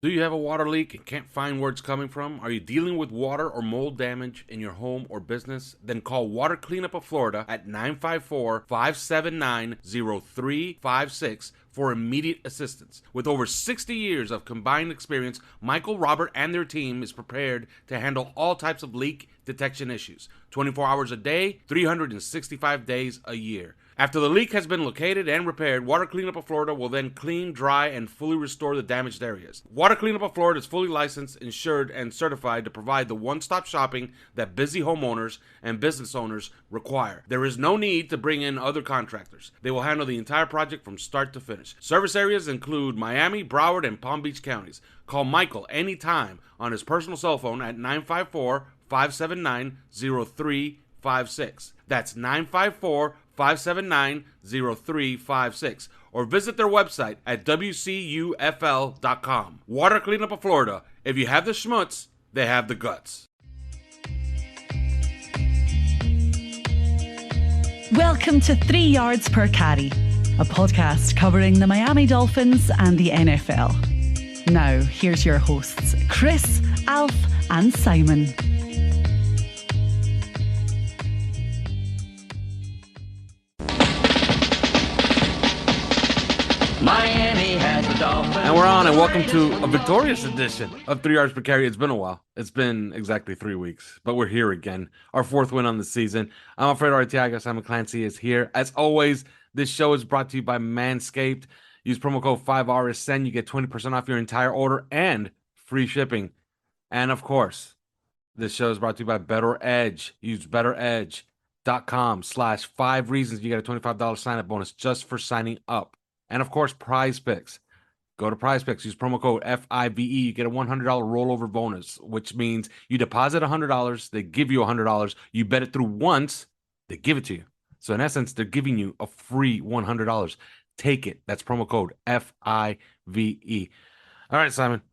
Do you have a water leak and can't find where it's coming from? Are you dealing with water or mold damage in your home or business? Then call Water Cleanup of Florida at 954-579-0356 for immediate assistance. With over 60 years of combined experience, Michael, Robert, and their team is prepared to handle all types of leak detection issues, 24 hours a day, 365 days a year. After the leak has been located and repaired, Water Cleanup of Florida will then clean, dry, and fully restore the damaged areas. Water Cleanup of Florida is fully licensed, insured, and certified to provide the one-stop shopping that busy homeowners and business owners require. There is no need to bring in other contractors. They will handle the entire project from start to finish. Service areas include Miami, Broward, and Palm Beach counties. Call Michael anytime on his personal cell phone at 954-579-0356. That's 954-579-0356, or visit their website at wcufl.com. Water Cleanup of Florida. If you have the schmutz, they have the guts. Welcome to 3 Yards Per Carry, a podcast covering the Miami Dolphins and the NFL. Now, here's your hosts, Chris, Alf, and Simon. Miami has the Dolphins. And we're on, and welcome to a victorious edition of 3 Yards Per Carry. It's been a while. It's been exactly 3 weeks, but we're here again. Our fourth win on the season. I'm Alfredo Arteaga. Simon Clancy is here. As always, this show is brought to you by Manscaped. Use promo code 5RSN. You get 20% off your entire order and free shipping. And of course, this show is brought to you by Better Edge. Use betteredge.com/5reasons. You get a $25 sign-up bonus just for signing up. And of course, Prize Picks. Go to Prize Picks. Use promo code FIVE. You get a $100 rollover bonus, which means you deposit $100. They give you $100. You bet it through once, they give it to you. So in essence, they're giving you a free $100. Take it. That's promo code FIVE. All right, Simon.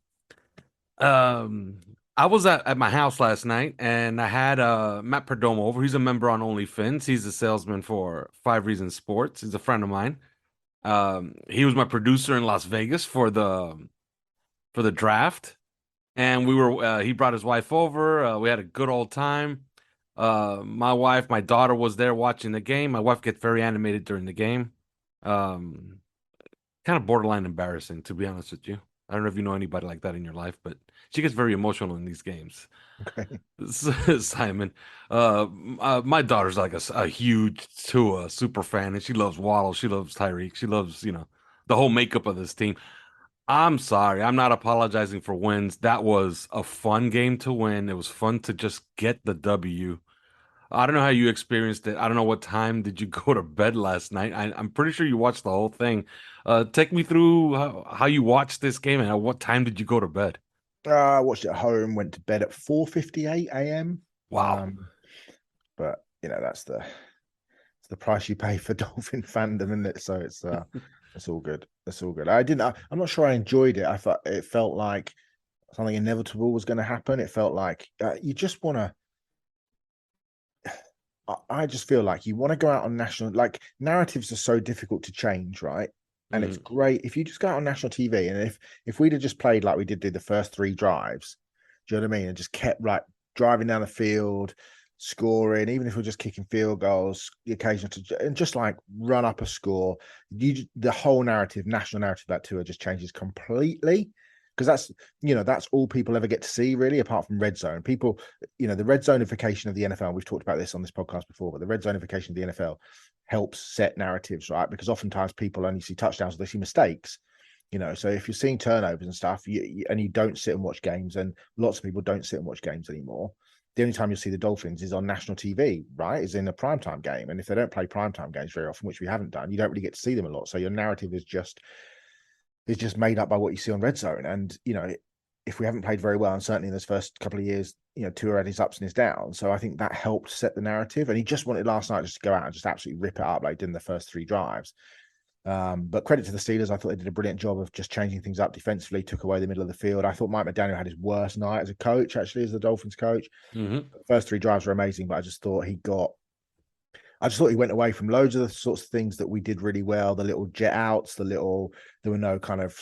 I was at my house last night, and I had Matt Perdomo over. He's a member on OnlyFins. He's a salesman for 5 Reasons Sports. He's a friend of mine. He was my producer in Las Vegas for the draft, and he brought his wife over. We had a good old time. My daughter was there watching the game. My wife gets very animated during the game. Kind of borderline embarrassing, to be honest with you. I don't know if you know anybody like that in your life, but she gets very emotional in these games. Okay. Simon, my daughter's like a huge Tua super fan, and she loves Waddle. She loves Tyreek. She loves, the whole makeup of this team. I'm sorry. I'm not apologizing for wins. That was a fun game to win. It was fun to just get the W. I don't know how you experienced it. I don't know what time did you go to bed last night. I'm pretty sure you watched the whole thing. Take me through how you watched this game and at what time did you go to bed? I watched it at home, went to bed at 4:58 a.m. Wow. But that's the price you pay for Dolphin fandom, isn't it? So it's all good. It's all good. I'm not sure I enjoyed it. I thought it felt like something inevitable was going to happen. It felt like you just want to. I just feel like you want to go out on national, like narratives are so difficult to change, right? And it's great if you just go out on national TV, and if we'd have just played like we did the first 3 drives, do you know what I mean? And just kept like driving down the field, scoring, even if we're just kicking field goals, the occasion and just like run up a score, the whole national narrative about Tua just changes completely. Because that's all people ever get to see, really, apart from red zone. People, the red zonification of the NFL, we've talked about this on this podcast before, but the red zonification of the NFL helps set narratives, right? Because oftentimes people only see touchdowns or they see mistakes, so if you're seeing turnovers and stuff, and you don't sit and watch games, and lots of people don't sit and watch games anymore, the only time you'll see the Dolphins is on national TV, right? Is in a primetime game. And if they don't play primetime games very often, which we haven't done, you don't really get to see them a lot. So your narrative is just made up by what you see on red zone. And, if we haven't played very well, and certainly in those first couple of years, Tua had his ups and his downs. So I think that helped set the narrative. And he just wanted last night just to go out and just absolutely rip it up like he did in the first 3 drives. But credit to the Steelers. I thought they did a brilliant job of just changing things up defensively, took away the middle of the field. I thought Mike McDaniel had his worst night as a coach, actually, as the Dolphins coach. Mm-hmm. The first 3 drives were amazing, but I just thought he got I just thought he went away from loads of the sorts of things that we did really well. The little jet outs, there were no kind of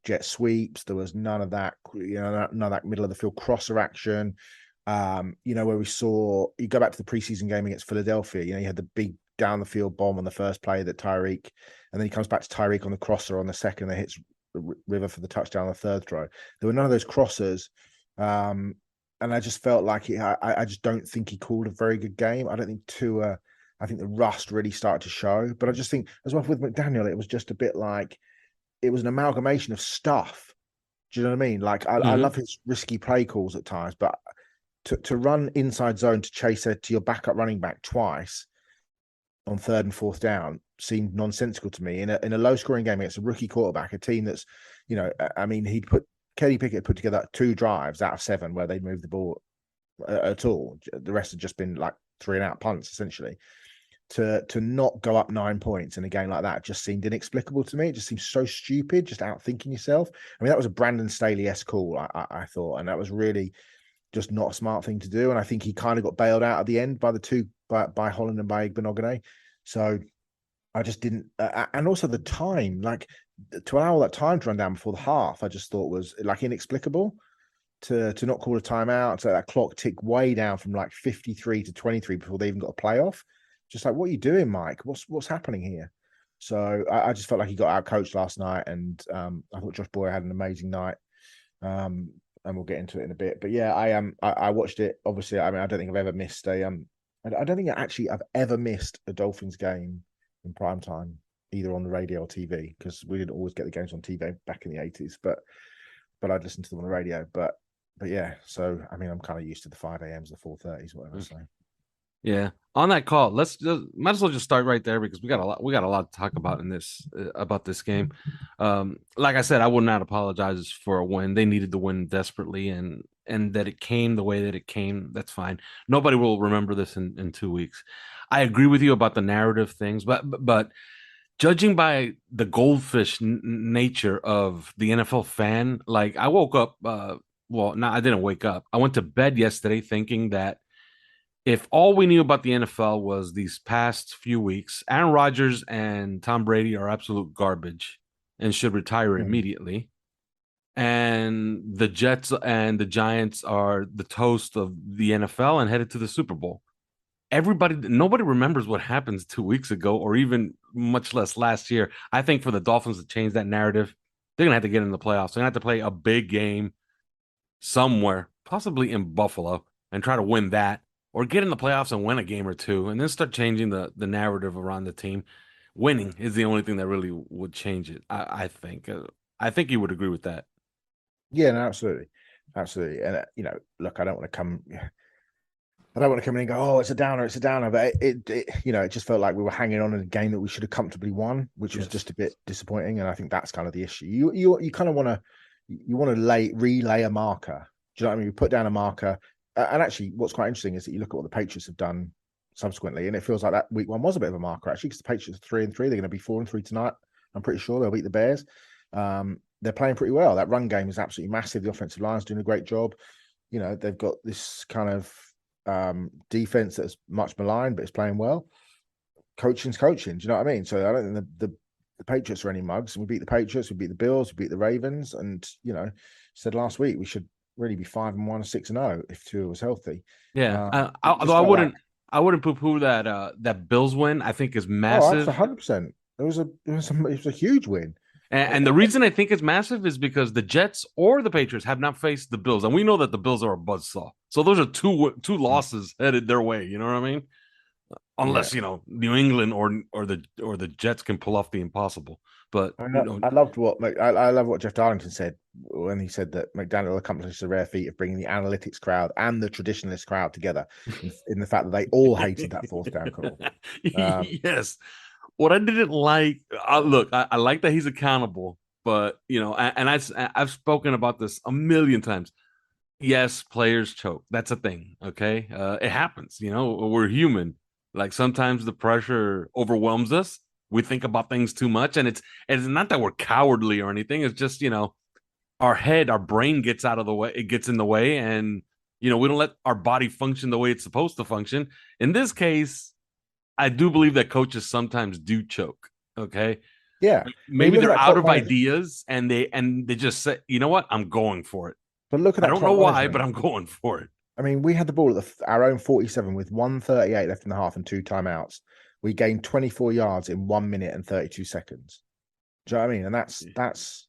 jet sweeps. There was none of that, none of that middle of the field crosser action. Where we saw, you go back to the preseason game against Philadelphia, you had the big down the field bomb on the first play that Tyreek, and then he comes back to Tyreek on the crosser on the second that hits River for the touchdown on the third throw. There were none of those crossers. And I just felt like I just don't think he called a very good game. I don't think Tua, I think the rust really started to show. But I just think, as well with McDaniel, it was just a bit like, it was an amalgamation of stuff. Do you know what I mean? Like, I love his risky play calls at times, but to run inside zone to chase to your backup running back twice on 3rd and 4th down seemed nonsensical to me in a low scoring game against a rookie quarterback, a team that's, Kenny Pickett put together 2 drives out of 7 where they moved the ball at all. The rest had just been like 3-and-out punts essentially. To not go up 9 points in a game like that just seemed inexplicable to me. It just seems so stupid, just outthinking yourself. I mean, that was a Brandon Staley-esque call, I thought, and that was really just not a smart thing to do. And I think he kind of got bailed out at the end by the two, by Holland and by Igbenogany. So I just didn't, and also the time, like to allow all that time to run down before the half, I just thought was like inexplicable. To not call a timeout, so that clock ticked way down from like 53 to 23 before they even got a playoff. Just like, what are you doing, Mike? What's happening here? So I just felt like he got out coached last night, and I thought Josh Boyer had an amazing night. And we'll get into it in a bit. But yeah, I watched it. Obviously, I mean, I don't think I've ever missed I don't think I've ever missed a Dolphins game in prime time, either on the radio or TV, because we didn't always get the games on TV back in the 80s. But I'd listen to them on the radio. But yeah, so I mean, I'm kind of used to the 5 a.m.s, the 4:30s, whatever. So. Yeah, on that call, might as well just start right there because we got a lot to talk about in this about this game. Like I said, I would not apologize for a win. They needed the win desperately, and that it came the way that it came. That's fine. Nobody will remember this in 2 weeks. I agree with you about the narrative things, but judging by the goldfish nature of the NFL fan, like I woke up. I didn't wake up. I went to bed yesterday thinking that if all we knew about the NFL was these past few weeks, Aaron Rodgers and Tom Brady are absolute garbage and should retire immediately. And the Jets and the Giants are the toast of the NFL and headed to the Super Bowl. Nobody remembers what happened 2 weeks ago, or even much less last year. I think for the Dolphins to change that narrative, they're going to have to get in the playoffs. They're going to have to play a big game somewhere, possibly in Buffalo, and try to win that. Or get in the playoffs and win a game or two, and then start changing the narrative around the team. Winning is the only thing that really would change it. I think. I think you would agree with that. Yeah, no, absolutely. And look, I don't want to come in and go, oh, it's a downer. But it just felt like we were hanging on in a game that we should have comfortably won, which was just a bit disappointing. And I think that's kind of the issue. You kind of want to relay a marker. Do you know what I mean? We put down a marker. And actually, what's quite interesting is that you look at what the Patriots have done subsequently, and it feels like that week 1 was a bit of a marker, actually, because the Patriots are 3-3. They're going to be 4-3 tonight. I'm pretty sure they'll beat the Bears. They're playing pretty well. That run game is absolutely massive. The offensive line's doing a great job. They've got this kind of defense that's much maligned, but it's playing well. Coaching's coaching. Do you know what I mean? So I don't think the Patriots are any mugs. We beat the Patriots, we beat the Bills, we beat the Ravens, and said last week we should really be 5-1, 6-0 if Tua was healthy. Yeah, although I wouldn't poo-poo that Bills win. I think is massive. 100%. It was a huge win. And the reason I think it's massive is because the Jets or the Patriots have not faced the Bills, and we know that the Bills are a buzzsaw. So those are two losses headed their way. You know what I mean? Unless New England or the Jets can pull off the impossible. But I loved what Jeff Darlington said when he said that McDaniel accomplished the rare feat of bringing the analytics crowd and the traditionalist crowd together in the fact that they all hated that 4th down call. Yes. What I didn't like, look, I like that he's accountable, but and I've spoken about this a million times. Yes, players choke. That's a thing. Okay, it happens. We're human. Like sometimes the pressure overwhelms us. We think about things too much, and it's not that we're cowardly or anything. It's just our brain gets out of the way. It gets in the way, and we don't let our body function the way it's supposed to function. In this case, I do believe that coaches sometimes do choke. Okay. Yeah. Maybe look at they're that out top of management. ideas and they just say, you know what? I'm going for it. But look at I that don't top know why, management. but I'm going for it. I mean, we had the ball at our own 47 with 1:38 left in the half and 2 timeouts. We gained 24 yards in 1 minute and 32 seconds. Do you know what I mean? And that's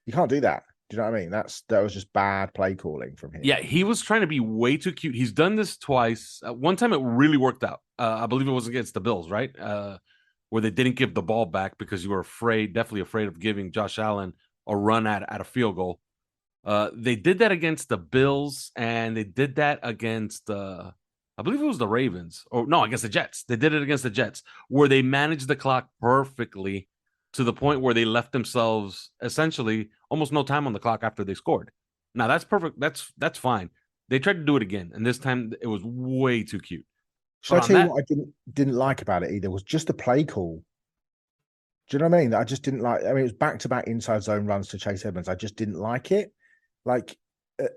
you can't do that. Do you know what I mean? That was just bad play calling from him. Yeah, he was trying to be way too cute. He's done this twice. One time it really worked out. I believe it was against the Bills, right? Where they didn't give the ball back because you were definitely afraid of giving Josh Allen a run at a field goal. They did that against the Bills, and they did that against I believe it was the Ravens, or no, against the Jets. They did it against the Jets, where they managed the clock perfectly to the point where they left themselves essentially almost no time on the clock after they scored. Now that's perfect. That's fine. They tried to do it again, and this time it was way too cute. Should I tell you what I didn't like about it either? Was just the play call. Do you know what I mean? I just didn't like. I mean, it was back-to-back inside zone runs to Chase Edmonds. I just didn't like it. Like,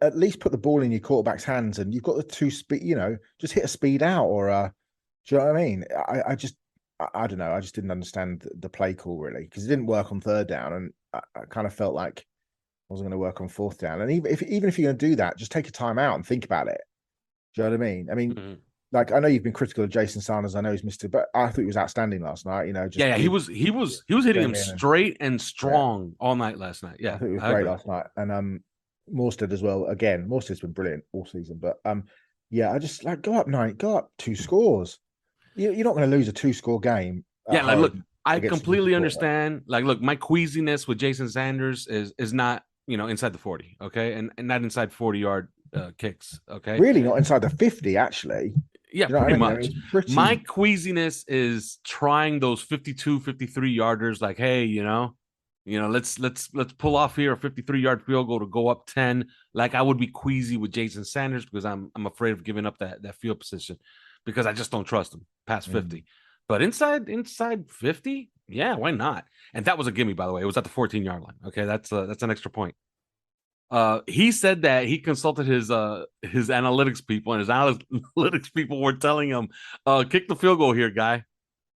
at least put the ball in your quarterback's hands, and you've got the 2 speed. Just hit a speed out, or do you know what I mean? I don't know. I just didn't understand the play call really, because it didn't work on 3rd down, and I kind of felt like it wasn't going to work on 4th down. And even if you're going to do that, just take a timeout and think about it. Do you know what I mean? I mean, like, I know you've been critical of Jason Sanders. I know he's missed it, but I thought he was outstanding last night. He was hitting him straight and strong all night last night. Yeah, I think it was great last night, and Morstead as well. Again, Morstead's been brilliant all season, but yeah, I just go up 2 scores. You're not going to lose a 2-score game. Yeah, like look, I completely understand. Like, look, my queasiness with Jason Sanders is not inside the 40, okay, and not inside 40-yard kicks, okay. Really, not inside the 50, actually. Yeah, pretty much. My queasiness is trying those 52, 53 yarders. Like, hey, let's pull off here a 53-yard field goal to go up 10. Like, I would be queasy with Jason Sanders because I'm afraid of giving up that field position because I just don't trust him past 50. But inside 50, yeah, why not? And that was a gimme, by the way. It was at the 14-yard line. Okay, that's an extra point. He said that he consulted his analytics people, and his analytics people were telling him, kick the field goal here, guy.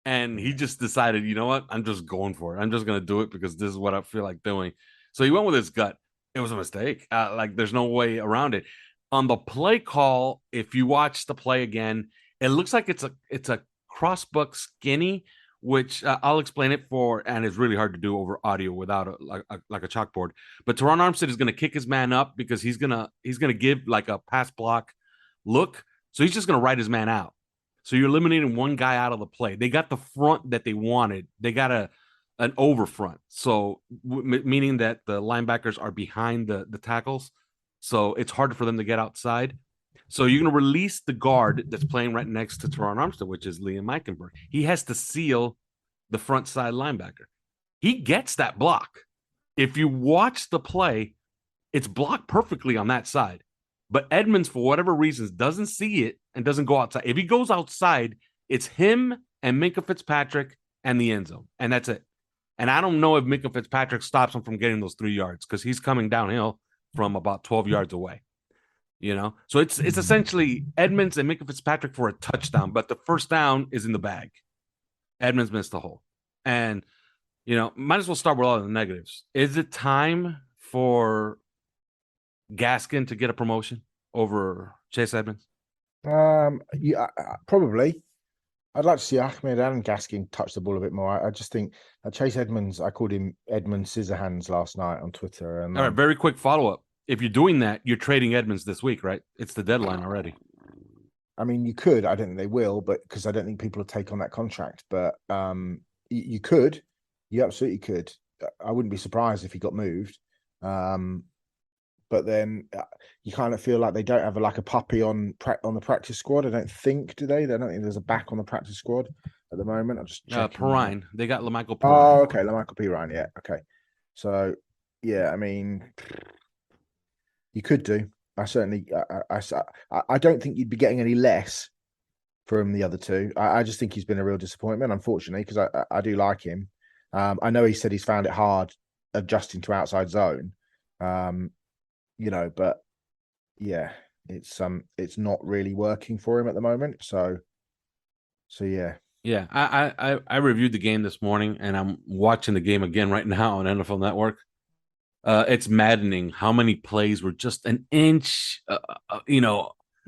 And he just decided, you know what? I'm just going for it. I'm just going to do it because this is what I feel like doing. So he went with his gut. It was a mistake. Like, there's no way around it. On the play call, if you watch the play again, it looks like it's a crossbuck skinny, which I'll explain it for, and it's really hard to do over audio without a chalkboard. But Teron Armstead is going to kick his man up because he's gonna give like a pass block look. So he's just going to write his man out. So you're eliminating one guy out of the play. They got the front that they wanted. They got an over front. So meaning that the linebackers are behind the tackles. So it's harder for them to get outside. So you're going to release the guard that's playing right next to Teron Armstead, which is Liam Eichenberg. He has to seal the front side linebacker. He gets that block. If you watch the play, it's blocked perfectly on that side. But Edmonds, for whatever reasons, doesn't see it and doesn't go outside. If he goes outside, it's him and Minkah Fitzpatrick and the end zone. And that's it. And I don't know if Minkah Fitzpatrick stops him from getting those 3 yards because he's coming downhill from about 12 yards away. So it's essentially Edmonds and Minkah Fitzpatrick for a touchdown, but the first down is in the bag. Edmonds missed the hole. And, might as well start with all the negatives. Is it time for Gaskin to get a promotion over Chase Edmonds? Yeah, probably. I'd like to see Ahmed and Gaskin touch the ball a bit more. I just think Chase Edmonds, I called him Edmund Scissorhands last night on Twitter. And all right, very quick follow-up. If you're doing that, you're trading Edmonds this week, right? It's the deadline already. I mean, you could. I don't think they will, but because I don't think people will take on that contract. But you could. You absolutely could. I wouldn't be surprised if he got moved. But then you kind of feel like they don't have a puppy on the practice squad. I don't think, do they? I don't think there's a back on the practice squad at the moment. I'm just checking. Perrine. They got LaMichael Perrine. Oh, okay. LaMichael Perrine. Yeah. Okay. So, yeah, I mean, you could do. I certainly, I don't think you'd be getting any less from the other two. I just think he's been a real disappointment, unfortunately, because I do like him. I know he said he's found it hard adjusting to outside zone. But yeah, it's not really working for him at the moment. So yeah. Yeah, I reviewed the game this morning, and I'm watching the game again right now on NFL Network. It's maddening how many plays were just an inch, a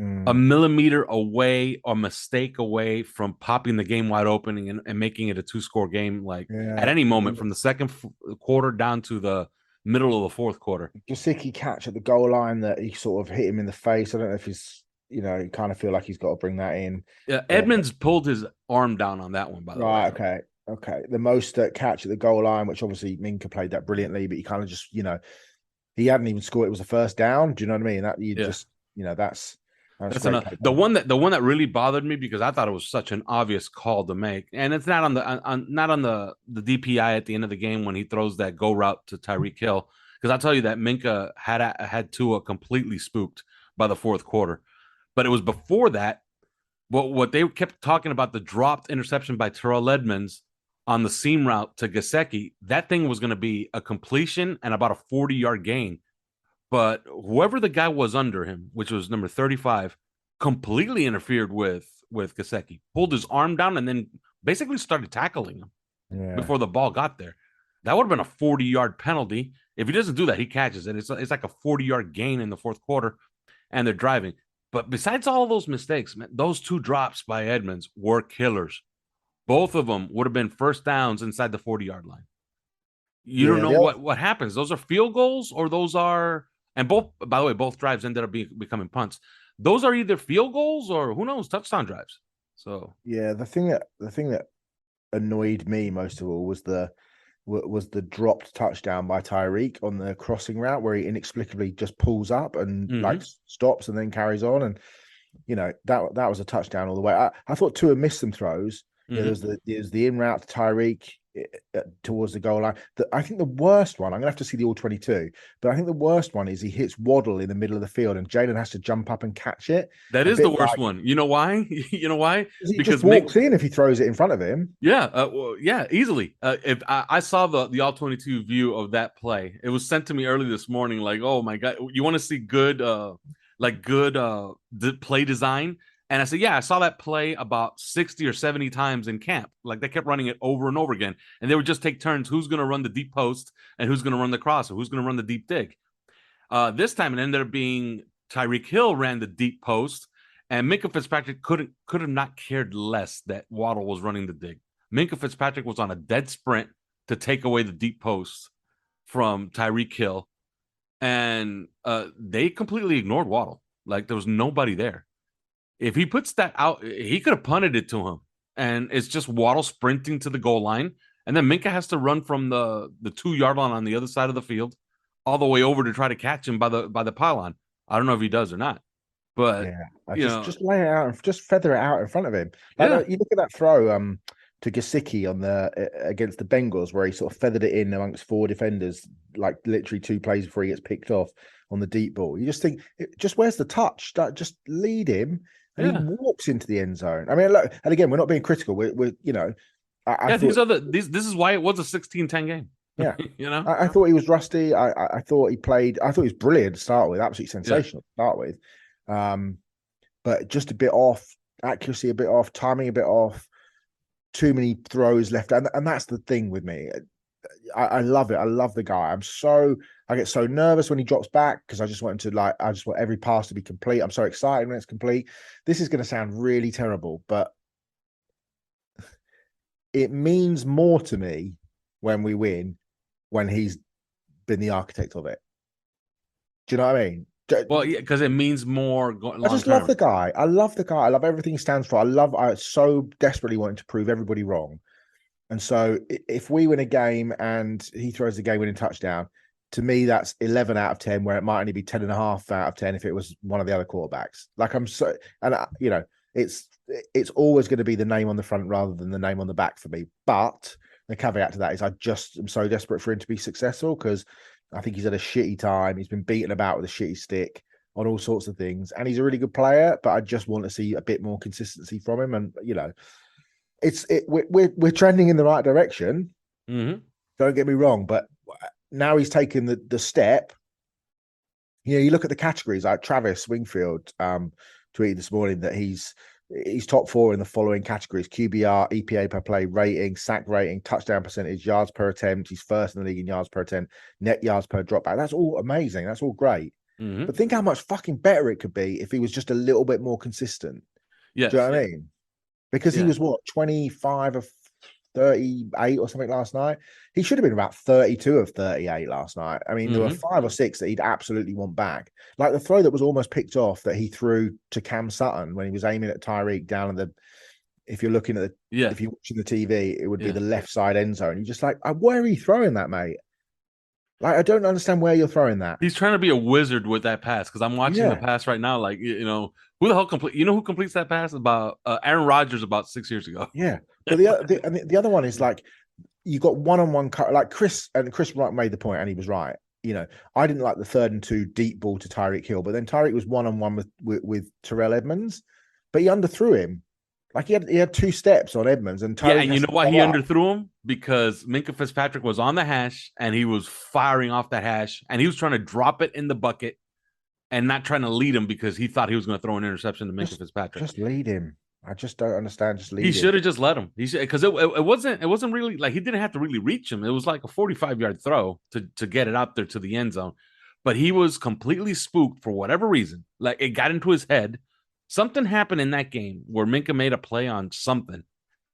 Mm, millimeter away, a mistake away from popping the game wide open and making it a two-score game. Like at yeah. any moment from the second quarter down to the middle of the fourth quarter. Gesicki catch at the goal line that he sort of hit him in the face. I don't know if he's, you kind of feel like he's got to bring that in. Edmonds pulled his arm down on that one, by the way. Right. Okay. Okay. The most catch at the goal line, which obviously Minka played that brilliantly, but he kind of just, he hadn't even scored. It was a first down. Do you know what I mean? That you Yeah. just, that's That's great. enough. The one that really bothered me because I thought it was such an obvious call to make, and it's not on the DPI at the end of the game when he throws that go route to Tyreek Hill. Because I'll tell you that Minka had Tua completely spooked by the fourth quarter, but it was before that. What they kept talking about, the dropped interception by Terrell Edmonds on the seam route to Gesicki, that thing was going to be a completion and about a 40-yard gain. But whoever the guy was under him, which was number 35, completely interfered with Gesicki, pulled his arm down, and then basically started tackling him before the ball got there. That would have been a 40-yard penalty. If he doesn't do that, he catches it. It's like a 40-yard gain in the fourth quarter, and they're driving. But besides all those mistakes, man, those two drops by Edmonds were killers. Both of them would have been first downs inside the 40-yard line. You don't know what happens. Those are field goals or those are, and both, by the way, both drives ended up becoming punts. Those are either field goals or who knows, touchdown drives. So yeah, the thing that annoyed me most of all was the dropped touchdown by Tyreek on the crossing route where he inexplicably just pulls up and like stops and then carries on, and that was a touchdown all the way. I thought Tua missed some throws. Yeah, there's the in route to Tyreek towards the goal line. I think the worst one, I'm gonna have to see the all 22, but I think the worst one is he hits Waddle in the middle of the field and Jalen has to jump up and catch it. That is the worst one. You know why? He just walks in if he throws it in front of him. Yeah, easily. If I saw the all 22 view of that play, it was sent to me early this morning. Like, oh my god, you want to see good play design? And I said, yeah, I saw that play about 60 or 70 times in camp. Like they kept running it over and over again. And they would just take turns. Who's going to run the deep post and who's going to run the cross or who's going to run the deep dig? This time it ended up being Tyreek Hill ran the deep post and Minka Fitzpatrick could have not cared less that Waddle was running the dig. Minka Fitzpatrick was on a dead sprint to take away the deep post from Tyreek Hill. And they completely ignored Waddle. Like there was nobody there. If he puts that out, he could have punted it to him. And it's just Waddle sprinting to the goal line. And then Minka has to run from the 2-yard line on the other side of the field all the way over to try to catch him by the pylon. I don't know if he does or not. But just lay it out, just feather it out in front of him. Like, you look at that throw to Gesicki against the Bengals, where he sort of feathered it in amongst 4 defenders, like literally 2 plays before he gets picked off on the deep ball. You just think, just where's the touch? Just lead him. And he walks into the end zone. I mean, look, and again, we're not being critical. We're this is why it was a 16-10 game. Yeah, I thought he was rusty. I thought he was brilliant to start with, absolutely sensational to start with. But just a bit off, accuracy a bit off, timing a bit off, too many throws left, and that's the thing with me. I love it. I love the guy. I get so nervous when he drops back because I just want every pass to be complete. I'm so excited when it's complete. This is going to sound really terrible, but it means more to me when we win when he's been the architect of it. Do you know what I mean? Well, yeah, because it means more. I just love the guy. I love the guy. I love everything he stands for. I so desperately want to prove everybody wrong. And so if we win a game and he throws the game-winning touchdown, to me, that's 11 out of 10, where it might only be 10.5 out of 10 if it was one of the other quarterbacks. Like it's always going to be the name on the front rather than the name on the back for me. But the caveat to that is I just am so desperate for him to be successful because I think he's had a shitty time. He's been beaten about with a shitty stick on all sorts of things. And he's a really good player, but I just want to see a bit more consistency from him. And, we're trending in the right direction. Mm-hmm. Don't get me wrong, but now he's taken the step. You look at the categories like Travis Wingfield tweeted this morning that he's he's top 4 in the following categories: QBR, EPA per play rating, sack rating, touchdown percentage, yards per attempt. He's first in the league in yards per attempt, net yards per dropback. That's all amazing. That's all great. Mm-hmm. But think how much fucking better it could be if he was just a little bit more consistent. Yes, Do you know what I mean? Because he was what, 25 of 38 or something last night. He should have been about 32 of 38 last night. I mean, there were 5 or 6 that he'd absolutely want back. Like the throw that was almost picked off that he threw to Cam Sutton when he was aiming at Tyreek down at the, if you're looking at the, if you're watching the TV, it would be the left side end zone. You're just like, where are you throwing that, mate? Like, I don't understand where you're throwing that. He's trying to be a wizard with that pass because I'm watching the pass right now. Like, you know, who the hell complete? You know who completes that pass? About Aaron Rodgers about 6 years ago. Yeah, but the other one is like you got one-on-one like Chris Wright made the point and he was right. You know, I didn't like the 3rd and 2 deep ball to Tyreek Hill, but then Tyreek was one-on-one with Terrell Edmonds, but he underthrew him. Like he had 2 steps on Edmonds, and Tyreek and you know why he underthrew him? Because Minkah Fitzpatrick was on the hash and he was firing off that hash and he was trying to drop it in the bucket and not trying to lead him because he thought he was going to throw an interception to Minkah Fitzpatrick. Just lead him. I just don't understand. Just lead him. He should have just let him. He should, because it wasn't really like he didn't have to really reach him. It was like a 45-yard throw to get it out there to the end zone. But he was completely spooked for whatever reason. Like it got into his head. Something happened in that game where Minkah made a play on something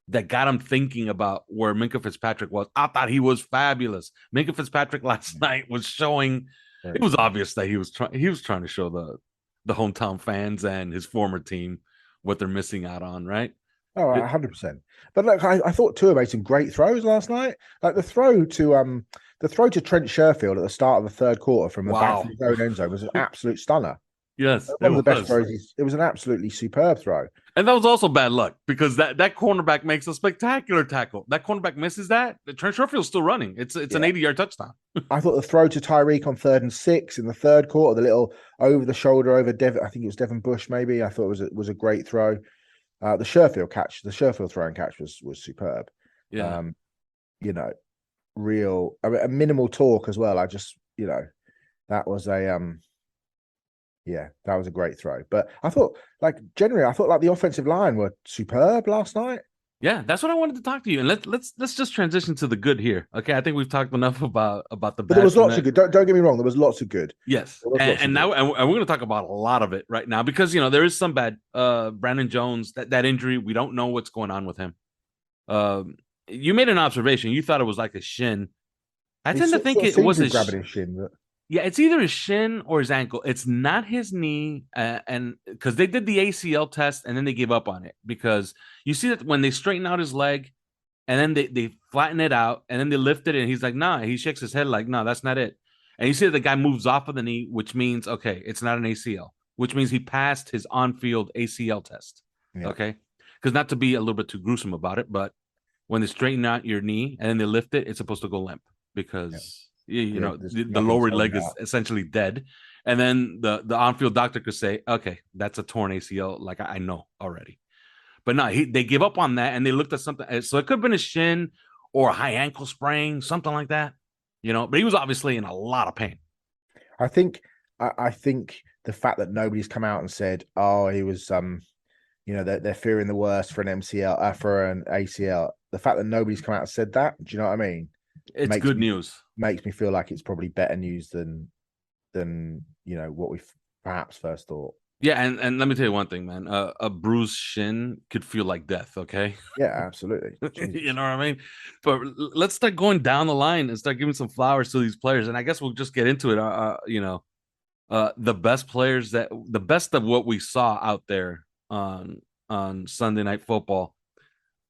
that got him thinking about where Minkah Fitzpatrick was. I thought he was fabulous. Minkah Fitzpatrick last night was showing. It was obvious that he was trying to show the hometown fans and his former team what they're missing out on, right? Oh, 100%. But look, I thought Tua made some great throws last night. Like the throw to Trent Sherfield at the start of the 3rd quarter from the back of his own end zone was an absolute stunner. Yes, one of the best throws. It was an absolutely superb throw. And that was also bad luck because that cornerback makes a spectacular tackle. That cornerback misses that. Trent Sherfield's still running. It's an 80-yard touchdown. I thought the throw to Tyreek on 3rd and 6 in the 3rd quarter, the little over the shoulder over Devin, I think it was Devin Bush maybe. I thought it was a great throw. The Sherfield throw and catch was superb. Yeah. You know, a minimal talk as well. I just, you know, that was that was a great throw. But I thought, like, generally, the offensive line were superb last night. Yeah, that's what I wanted to talk to you. And let's just transition to the good here. Okay, I think we've talked enough about the bad. But there was lots of good. Don't get me wrong. There was lots of good. Yes, and now we're going to talk about a lot of it right now because you know there is some bad. Brandon Jones, that injury, we don't know what's going on with him. You made an observation. You thought it was like a shin. I tend to think it was grabbing his shin. But... Yeah, it's either his shin or his ankle. It's not his knee, and because they did the ACL test and then they gave up on it because you see that when they straighten out his leg and then they flatten it out and then they lift it and he's like, nah, he shakes his head like, no, that's not it. And you see that the guy moves off of the knee, which means, okay, it's not an ACL, which means he passed his on-field ACL test. Yeah. Okay, because not to be a little bit too gruesome about it, but when they straighten out your knee and then they lift it, it's supposed to go limp because... Yeah. You know, the lower leg is essentially dead. And then the on-field doctor could say, okay, that's a torn ACL. Like I know already. But no, they give up on that and they looked at something. So it could have been a shin or a high ankle sprain, something like that. You know, but he was obviously in a lot of pain. I think the fact that nobody's come out and said, oh, he was, you know, they're fearing the worst for an MCL, for an ACL. The fact that nobody's come out and said that, do you know what I mean? It's good news. Makes me feel like it's probably better news than you know what we perhaps first thought. Yeah, and let me tell you one thing, man. A bruised shin could feel like death. Okay. Yeah, absolutely. You know what I mean? But let's start going down the line and start giving some flowers to these players. And I guess we'll just get into it. You know, the best players the best of what we saw out there on Sunday Night Football.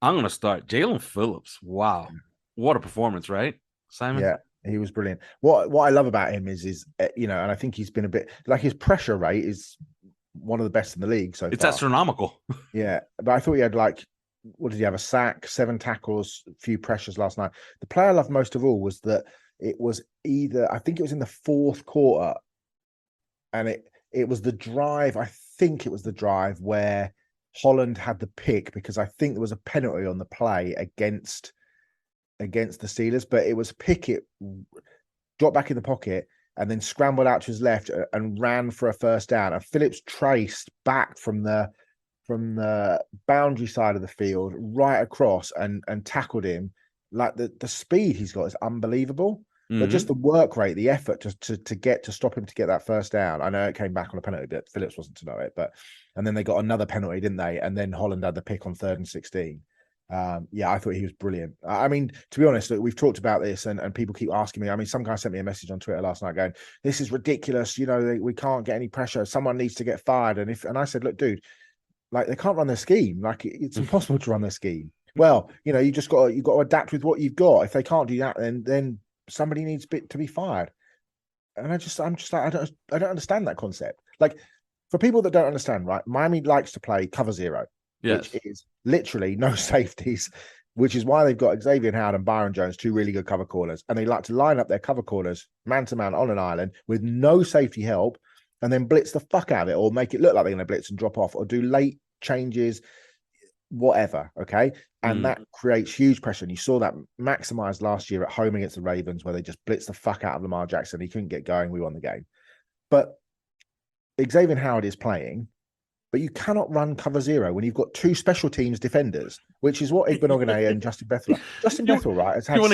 I'm gonna start Jalen Phillips. Wow. What a performance, right, Simon? Yeah, he was brilliant. What I love about him is you know, and I think he's been a bit like his pressure rate is one of the best in the league. So it's astronomical. Yeah, but I thought he had like, what did he have? A sack, 7 tackles, a few pressures last night. The play I loved most of all was that it was I think it was in the 4th quarter, and it was the drive. I think it was the drive where Holland had the pick because I think there was a penalty on the play against the Steelers, but it was Pickett dropped back in the pocket and then scrambled out to his left and ran for a first down. And Phillips traced back from the from the boundary side of the field right across and tackled him. Like the speed he's got is unbelievable. But just the work rate, the effort to stop him to get that first down. I know it came back on a penalty, but Phillips wasn't to know it. And then they got another penalty, didn't they? And then Holland had the pick on 3rd and 16. Yeah, I thought he was brilliant. I mean, to be honest, we've talked about this and people keep asking me. I mean, some guy sent me a message on Twitter last night going, "This is ridiculous. You know, we can't get any pressure. Someone needs to get fired." And I said, "Look, dude, like they can't run their scheme. Like it's impossible to run their scheme. Well, you know, you got to adapt with what you've got. If they can't do that, then somebody needs to be fired." And I'm just like, I don't understand that concept. Like, for people that don't understand, right? Miami likes to play cover zero, Yes. which is literally no safeties, which is why they've got Xavier Howard and Byron Jones, 2 really good cover corners. And they like to line up their cover corners man to man on an island with no safety help and then blitz the fuck out of it or make it look like they're going to blitz and drop off or do late changes, whatever. Okay. And that creates huge pressure. And you saw that maximized last year at home against the Ravens, where they just blitzed the fuck out of Lamar Jackson. He couldn't get going. We won the game. But Xavier Howard is playing, but you cannot run cover zero when you've got 2 special teams defenders, which is what Igbenogany and Justin Bethel are. Justin Bethel, right? You want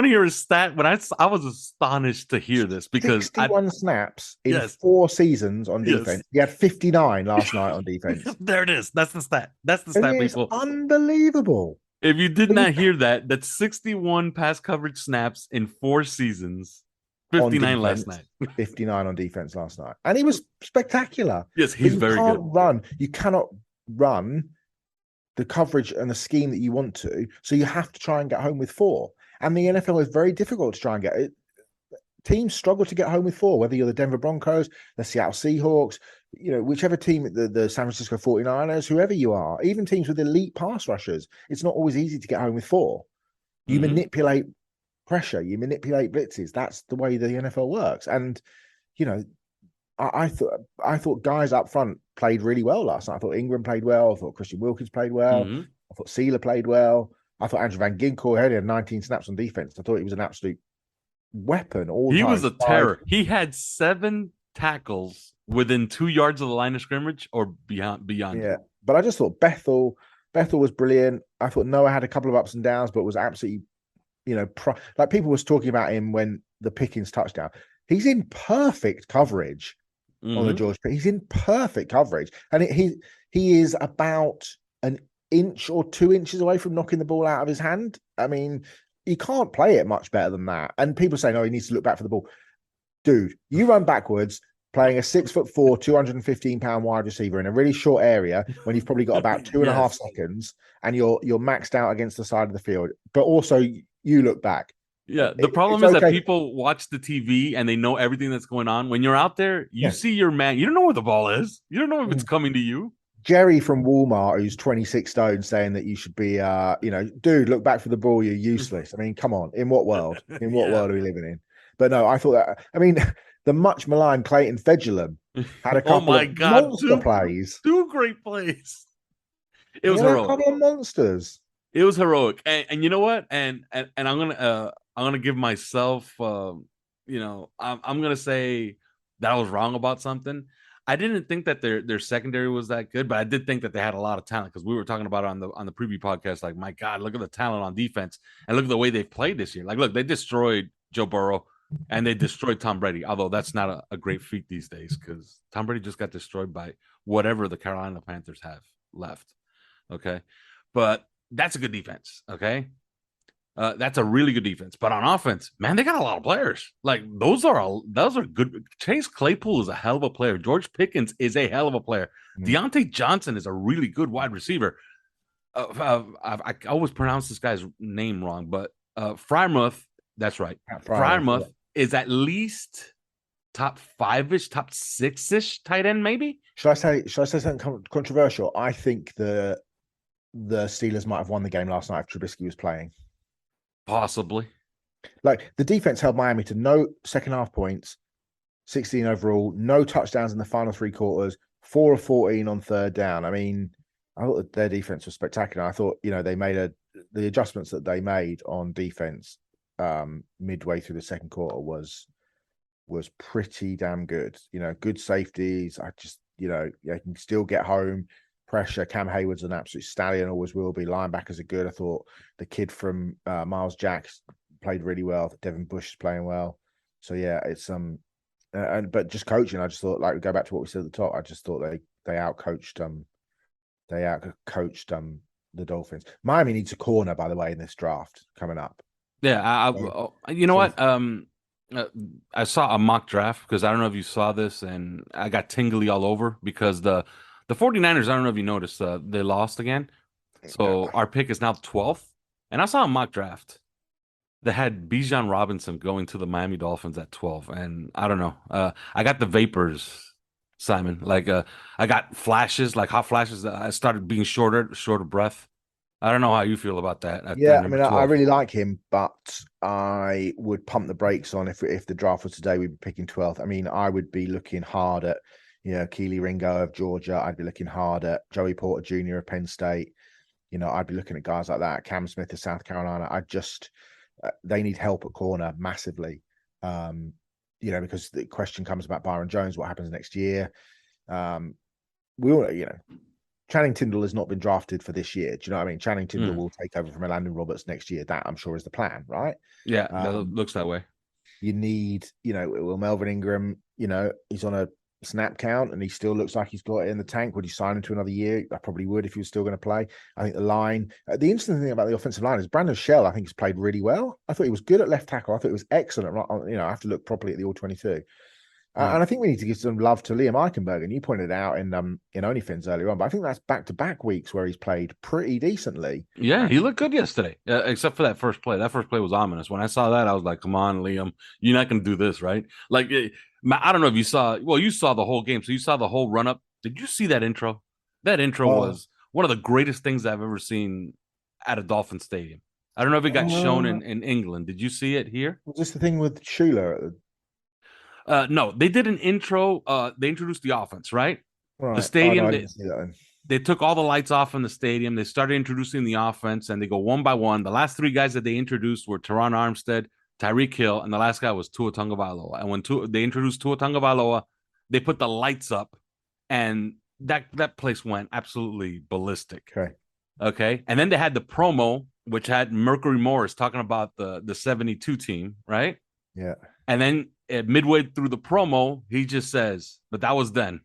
to hear his stat? When I was astonished to hear this because 61 snaps in 4 seasons on defense. Yes. He had 59 last night on defense. There it is. That's the stat. That's the stat, people. Unbelievable. If you did not hear that, that's 61 pass coverage snaps in 4 seasons. 59 last night. 59 on defense last night. And he was spectacular. Yes, he's very good. You cannot run the coverage and the scheme that you want to. So you have to try and get home with 4. And the NFL is very difficult to try and get it. Teams struggle to get home with 4, whether you're the Denver Broncos, the Seattle Seahawks, you know, whichever team, the San Francisco 49ers, whoever you are, even teams with elite pass rushers, it's not always easy to get home with 4. You manipulate pressure, you manipulate blitzes. That's the way the NFL works. And, you know, I thought guys up front played really well last night. I thought Ingram played well. I thought Christian Wilkins played well. I thought Sealer played well. I thought Andrew Van Ginkel had 19 snaps on defense. I thought he was an absolute weapon. He was a terror. He had 7 tackles within 2 yards of the line of scrimmage or beyond. Yeah, but I just thought Bethel was brilliant. I thought Noah had a couple of ups and downs, but was absolutely, you know, like people was talking about him when the Pickens touchdown. He's in perfect coverage on the George. He's in perfect coverage, and he is about an inch or 2 inches away from knocking the ball out of his hand. I mean, he can't play it much better than that. And people say, "No, he needs to look back for the ball." Dude, you run backwards playing a 6'4", 215-pound wide receiver in a really short area when you've probably got about 2.5 seconds, and you're maxed out against the side of the field. But also, you look back. Yeah, the problem is that people watch the TV and they know everything that's going on. When you're out there, you see your man. You don't know where the ball is. You don't know if it's coming to you. Jerry from Walmart, who's 26 stone, saying that you should be, you know, dude, look back for the ball. You're useless. I mean, come on. In what world? In what world are we living in? But no, I thought that. I mean, the much maligned Clayton Fedulum had a couple of monster plays. 2 great plays. It was heroic. A couple of monsters. It was heroic, and you know what? And I'm gonna give myself, you know, I'm gonna say that I was wrong about something. I didn't think that their secondary was that good, but I did think that they had a lot of talent, because we were talking about it on the preview podcast. Like, my God, look at the talent on defense, and look at the way they've played this year. Like, look, they destroyed Joe Burrow and they destroyed Tom Brady. Although that's not a great feat these days, because Tom Brady just got destroyed by whatever the Carolina Panthers have left. Okay, but that's a good defense. Okay. That's a really good defense. But on offense, man, they got a lot of players. Like, those are good. Chase Claypool is a hell of a player. George Pickens is a hell of a player. Deontay Johnson is a really good wide receiver. I always pronounce this guy's name wrong, but Freiermuth, that's right. Freiermuth is at least top 5-ish, top 6-ish tight end, maybe. Should I say something controversial? I think the Steelers might have won the game last night if Trubisky was playing. Possibly. Like, the defense held Miami to no second half points, 16 overall, no touchdowns in the final 3 quarters, 4 of 14 on third down. I mean, I thought their defense was spectacular. I thought, you know, they made the adjustments that they made on defense midway through the second quarter was pretty damn good. You know, good safeties. I just, you know, you can still get home, pressure. Cam Hayward's an absolute stallion, always will be. Linebackers are good. I thought the kid from Miles Jacks played really well. Devin Bush is playing well. So yeah, it's but just coaching, I just thought, like, we go back to what we said at the top. I just thought they outcoached the Dolphins. Miami needs a corner, by the way, in this draft coming up. Yeah, you know what? I saw a mock draft because I don't know if you saw this, and I got tingly all over because the 49ers, I don't know if you noticed, they lost again. So our pick is now 12th. And I saw a mock draft that had Bijan Robinson going to the Miami Dolphins at 12. And I don't know. I got the vapors, Simon. Like I got flashes, like hot flashes. I started being short of breath. I don't know how you feel about that. Yeah, I mean, I really like him, but I would pump the brakes on if the draft was today, we'd be picking 12th. I mean, I would be looking hard at, Keely Ringo of Georgia. I'd be looking hard at Joey Porter Jr. of Penn State. I'd be looking at guys like that. Cam Smith of South Carolina. They need help at corner massively. Because the question comes about Byron Jones, what happens next year? We all, Channing Tindall has not been drafted for this year. Do you know what I mean? Channing Tindall will take over from Landon Roberts next year. That, I'm sure, is the plan, right? Yeah, that looks that way. You need, Will Melvin Ingram, he's on a snap count and he still looks like he's got it in the tank. Would you sign him to another year? I probably would if he was still going to play. I think the line, the interesting thing about the offensive line is Brandon Shell, I think, has played really well. I thought he was good at left tackle. I thought he was excellent. I have to look properly at the All-22. And I think we need to give some love to Liam Eichenberg. And you pointed out in OnlyFins earlier on, but I think that's back-to-back weeks where he's played pretty decently. Yeah, he looked good yesterday, except for that first play. That first play was ominous. When I saw that, I was like, come on, Liam, you're not going to do this, right? Like, I don't know if you saw, you saw the whole game, so you saw the whole run-up. Did you see that intro? That intro was one of the greatest things I've ever seen at a Dolphin stadium. I don't know if it got shown in England. Did you see it here? Was this the thing with Schuler? No, they did an intro. They introduced the offense, right? Right. The stadium. I didn't see that. They took all the lights off in the stadium. They started introducing the offense, and they go one by one. The last three guys that they introduced were Teron Armstead, Tyreek Hill, and the last guy was Tua Tagovailoa. And when they introduced Tua Tagovailoa, they put the lights up, and that place went absolutely ballistic. Okay. And then they had the promo, which had Mercury Morris talking about the 72 team, right? Yeah. And then midway through the promo, he just says, but that was then,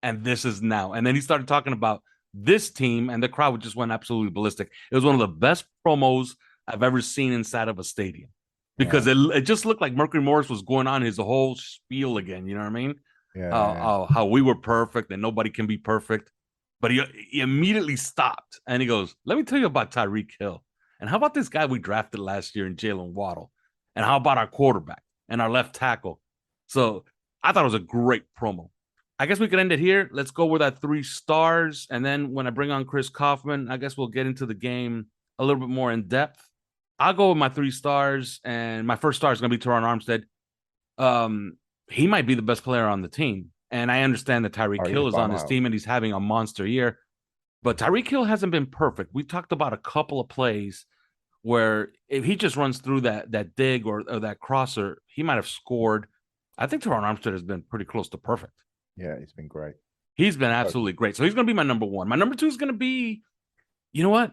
and this is now. And then he started talking about this team, and the crowd just went absolutely ballistic. It was one of the best promos I've ever seen inside of a stadium because it just looked like Mercury Morris was going on his whole spiel again. You know what I mean? How we were perfect and nobody can be perfect. But he immediately stopped, and he goes, let me tell you about Tyreek Hill. And how about this guy we drafted last year in Jalen Waddle? And how about our quarterback and our left tackle? So I thought it was a great promo. I guess we could end it here. Let's go with our 3 stars. And then when I bring on Chris Kaufman, I guess we'll get into the game a little bit more in depth. I'll go with my 3 stars. And my first star is going to be Teron Armstead. He might be the best player on the team. And I understand that Tyreek Hill is on his team and he's having a monster year. But Tyreek Hill hasn't been perfect. We talked about a couple of plays where if he just runs through that dig or that crosser, he might have scored. I think Teron Armstead has been pretty close to perfect. Yeah, he's been great. He's been absolutely great. So he's going to be my number 1. My number 2 is going to be, you know what?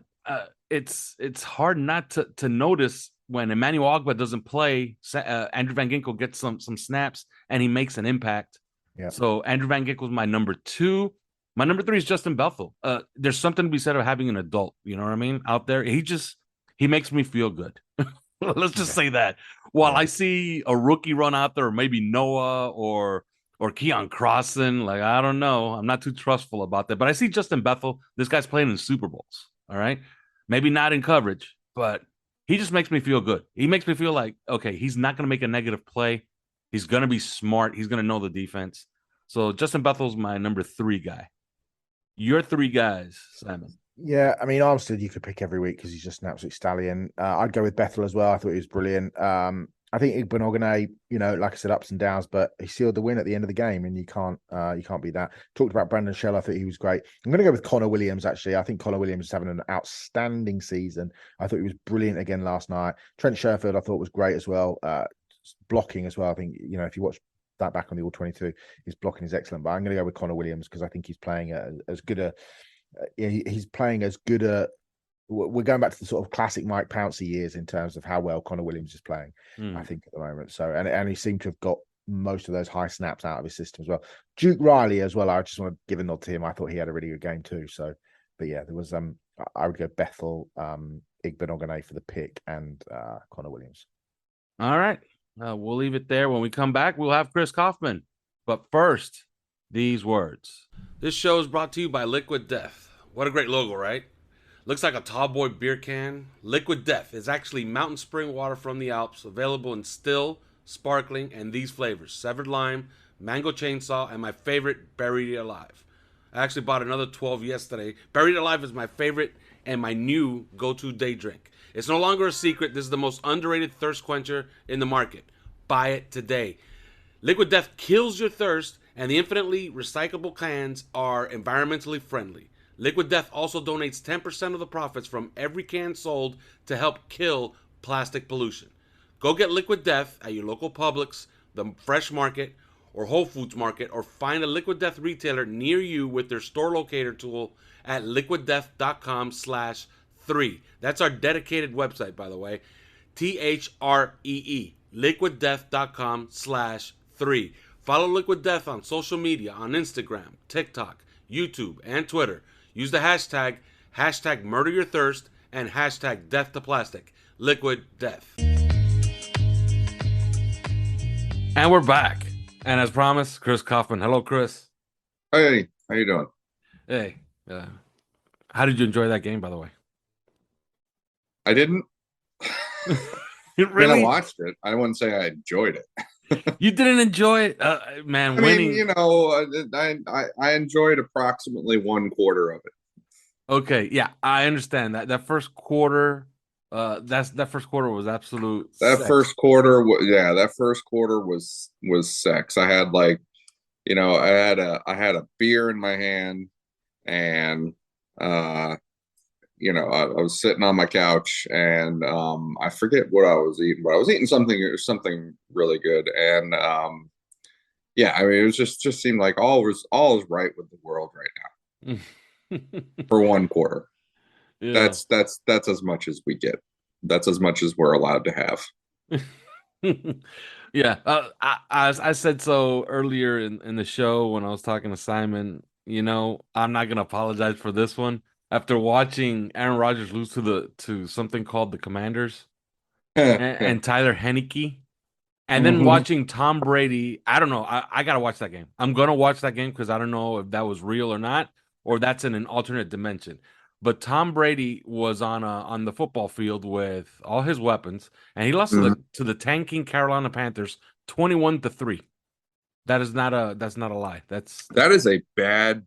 It's hard not to notice when Emmanuel Ogbah doesn't play. Andrew Van Ginkel gets some snaps and he makes an impact. Yeah. So Andrew Van Ginkel is my number 2. My number 3 is Justin Bethel. There's something to be said of having an adult, you know what I mean, out there. He makes me feel good. Let's just say that. While I see a rookie run out there, or maybe Noah or Keon Crossan, like, I don't know. I'm not too trustful about that. But I see Justin Bethel. This guy's playing in Super Bowls, all right? Maybe not in coverage, but he just makes me feel good. He makes me feel like, okay, he's not going to make a negative play. He's going to be smart. He's going to know the defense. So Justin Bethel's my number 3 guy. Your 3 guys, Simon. Yeah, I mean, Armstead you could pick every week because he's just an absolute stallion. I'd go with Bethel as well. I thought he was brilliant. I think Igbenogany, like I said, ups and downs, but he sealed the win at the end of the game, and you can't beat that. Talked about Brandon Shell. I thought he was great. I'm going to go with Connor Williams, actually. I think Connor Williams is having an outstanding season. I thought he was brilliant again last night. Trent Sherfield, I thought was great as well. Blocking as well. I think, if you watch that back on the All-22, his blocking is excellent. But I'm going to go with Connor Williams because I think he's playing as good he's playing as good a. We're going back to the sort of classic Mike Pouncey years in terms of how well Connor Williams is playing, I think, at the moment. So, and he seemed to have got most of those high snaps out of his system as well. Duke Riley as well. I just want to give a nod to him. I thought he had a really good game too. So, but yeah, there was I would go Bethel, Igbenogany for the pick, and Connor Williams. All right, we'll leave it there. When we come back, we'll have Chris Kaufman. But first, these words. This show is brought to you by Liquid Death. What a great logo, right? Looks like a tall boy beer can. Liquid Death is actually mountain spring water from the Alps, available in still, sparkling, and these flavors: severed lime, mango chainsaw, and my favorite, Buried Alive. I actually bought another 12 yesterday. Buried Alive is my favorite and my new go-to day drink. It's no longer a secret. This is the most underrated thirst quencher in the market. Buy it today. Liquid Death kills your thirst, and the infinitely recyclable cans are environmentally friendly. Liquid Death also donates 10% of the profits from every can sold to help kill plastic pollution. Go get Liquid Death at your local Publix, the Fresh Market, or Whole Foods Market, or find a Liquid Death retailer near you with their store locator tool at liquiddeath.com/3. That's our dedicated website, by the way. THREE. liquiddeath.com/3. Follow Liquid Death on social media on Instagram, TikTok, YouTube, and Twitter. Use the hashtag #MurderYourThirst and hashtag #DeathToPlastic. Liquid Death. And we're back. And as promised, Chris Kaufman. Hello, Chris. Hey, how you doing? Hey. How did you enjoy that game, by the way? I didn't. Really? I mean, I watched it. I wouldn't say I enjoyed it. You didn't enjoy it? Man, winning. I mean, I enjoyed approximately one quarter of it. Okay, yeah, I understand that. That first quarter, that first quarter was absolute. That sex. first quarter, that first quarter was sex. I had I had a beer in my hand, and I was sitting on my couch, and I forget what I was eating, but I was eating something really good, and I mean, it was just seemed like all is right with the world right now. For one quarter. Yeah. That's as much as we get. That's as much as we're allowed to have. Yeah. I said so earlier in the show when I was talking to Simon. I'm not gonna apologize for this one. After watching Aaron Rodgers lose to something called the Commanders and Tyler Heineke, and then watching Tom Brady, I don't know. I gotta watch that game. I'm gonna watch that game because I don't know if that was real or not, or that's in an alternate dimension. But Tom Brady was on the football field with all his weapons, and he lost to the tanking Carolina Panthers 21-3. That's not a lie. That is a bad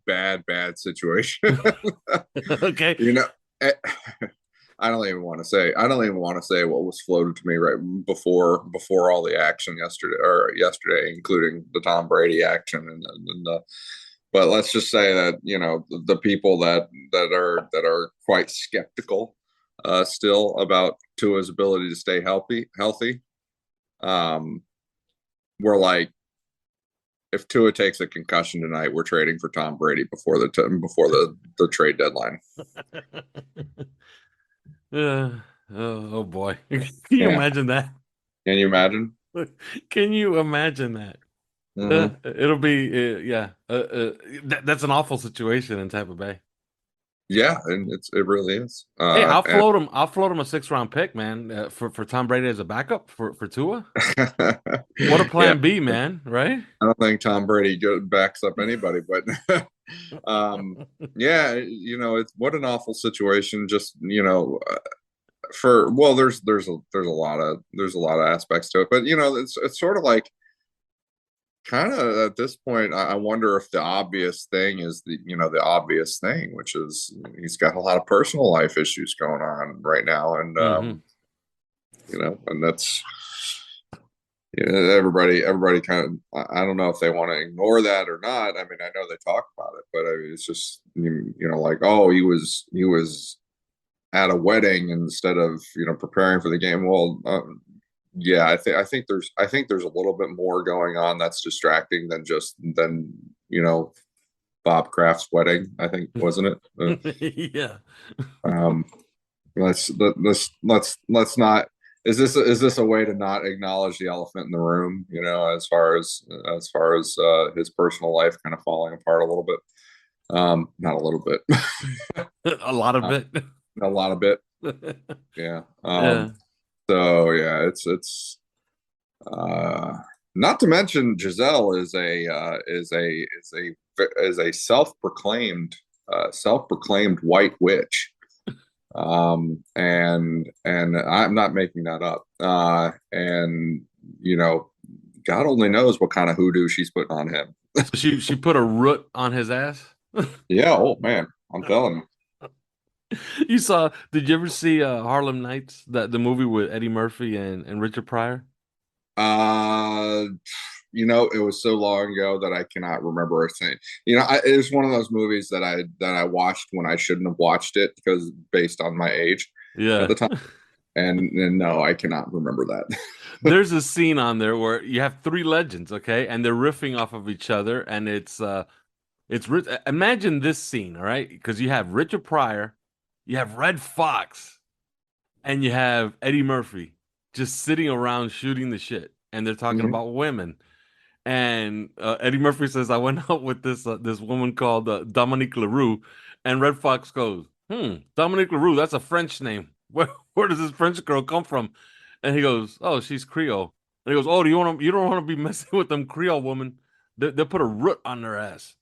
situation. Okay. I don't even want to say what was floated to me right before all the action yesterday, including the Tom Brady action and the. But let's just say that the people that are quite skeptical still about Tua's ability to stay healthy, we're like, if Tua takes a concussion tonight, we're trading for Tom Brady before the trade deadline. Oh boy, can you imagine that? Can you imagine? Can you imagine that? It'll be that's an awful situation in Tampa Bay. Yeah, and it really is. Hey, I'll float him a 6th-round pick, man, for Tom Brady as a backup for Tua. What a plan B, man, right? I don't think Tom Brady backs up anybody, but it's what an awful situation. Just there's a lot of aspects to it, but it's sort of like, kind of at this point, I wonder if the obvious thing is the obvious thing, which is he's got a lot of personal life issues going on right now, and and that's everybody kind of, I don't know if they want to ignore that or not. I mean, I know they talk about it, but I mean, it's just like, oh, he was at a wedding instead of preparing for the game. Well. Yeah, I think there's a little bit more going on that's distracting than Bob Kraft's wedding, I think, wasn't it? Yeah. Um, let's not. Is this a way to not acknowledge the elephant in the room? As far as his personal life kind of falling apart a little bit. Not a little bit, A lot of it. a lot of bit. Yeah. Yeah. So yeah, it's uh, not to mention Giselle is a self-proclaimed white witch. And I'm not making that up. And God only knows what kind of hoodoo she's putting on him. So she put a root on his ass. Yeah, oh man, I'm telling you. Did you ever see Harlem Nights, the movie with Eddie Murphy and Richard Pryor? Uh, it was so long ago that I cannot remember a thing. It was one of those movies that I watched when I shouldn't have watched it because based on my age Yeah. at the time. And no, I cannot remember that. There's a scene on there where you have three legends, okay, and they're riffing off of each other, and imagine this scene, all right, because you have Richard Pryor, you have Red Fox, and you have Eddie Murphy just sitting around shooting the shit, and they're talking about women. And Eddie Murphy says, "I went out with this woman called Dominique Leroux," and Red Fox goes, Dominique Leroux, that's a French name. Where does this French girl come from?" And he goes, "Oh, she's Creole." And he goes, "Oh, you don't want to be messing with them Creole women. They'll put a root on their ass."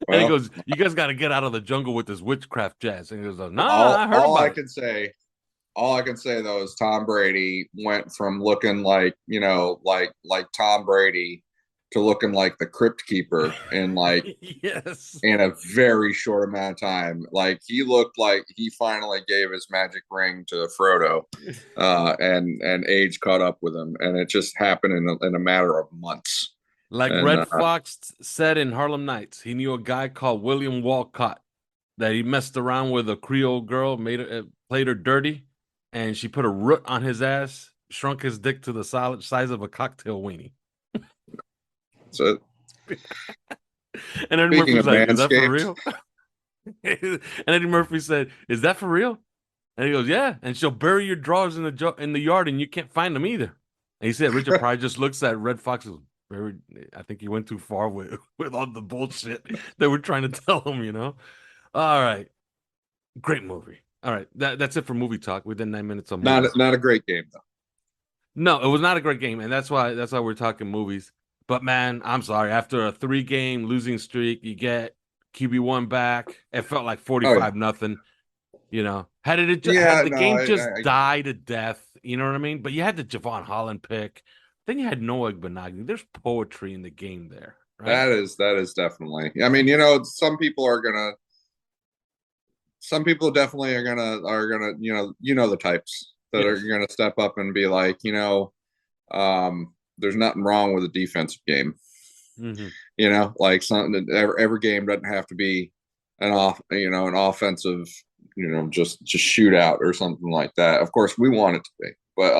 And he goes, "You guys got to get out of the jungle with this witchcraft jazz." And he goes, "Nah, I heard all about I it." can say, all I can say though is Tom Brady went from looking like like Tom Brady to looking like the Crypt Keeper in Yes. in a very short amount of time. Like he looked like he finally gave his magic ring to Frodo, and age caught up with him, and it just happened in a matter of months. Like And, Red Fox said in Harlem Nights, he knew a guy called William Walcott that he messed around with a Creole girl, played her dirty, and she put a root on his ass, shrunk his dick to the solid size of a cocktail weenie. So, and Eddie speaking Murphy's of like, "Is that for Manscaped, real?" And Eddie Murphy said, "Is that for real?" And he goes, "Yeah." And she'll bury your drawers in the yard, and you can't find them either. And he said, Richard Pryor just looks at Red Fox. I think he went too far with all the bullshit they were trying to tell him. All right, great movie. All right, that's it for movie talk. We did 9 minutes on movies. not a great game though. No, it was not a great game, and that's why we're talking movies. But man, I'm sorry. After a 3-game losing streak, you get QB1 back. It felt like 45-0. Had the game just died to death, you know what I mean? But you had the Javon Holland pick. Then you had Noah Igbenogany. There's poetry in the game there. Right? That is definitely. I mean, some people definitely are gonna, the types that are gonna step up and be like, there's nothing wrong with a defensive game. Mm-hmm. Like every game doesn't have to be an offensive, just shootout or something like that. Of course, we want it to be, but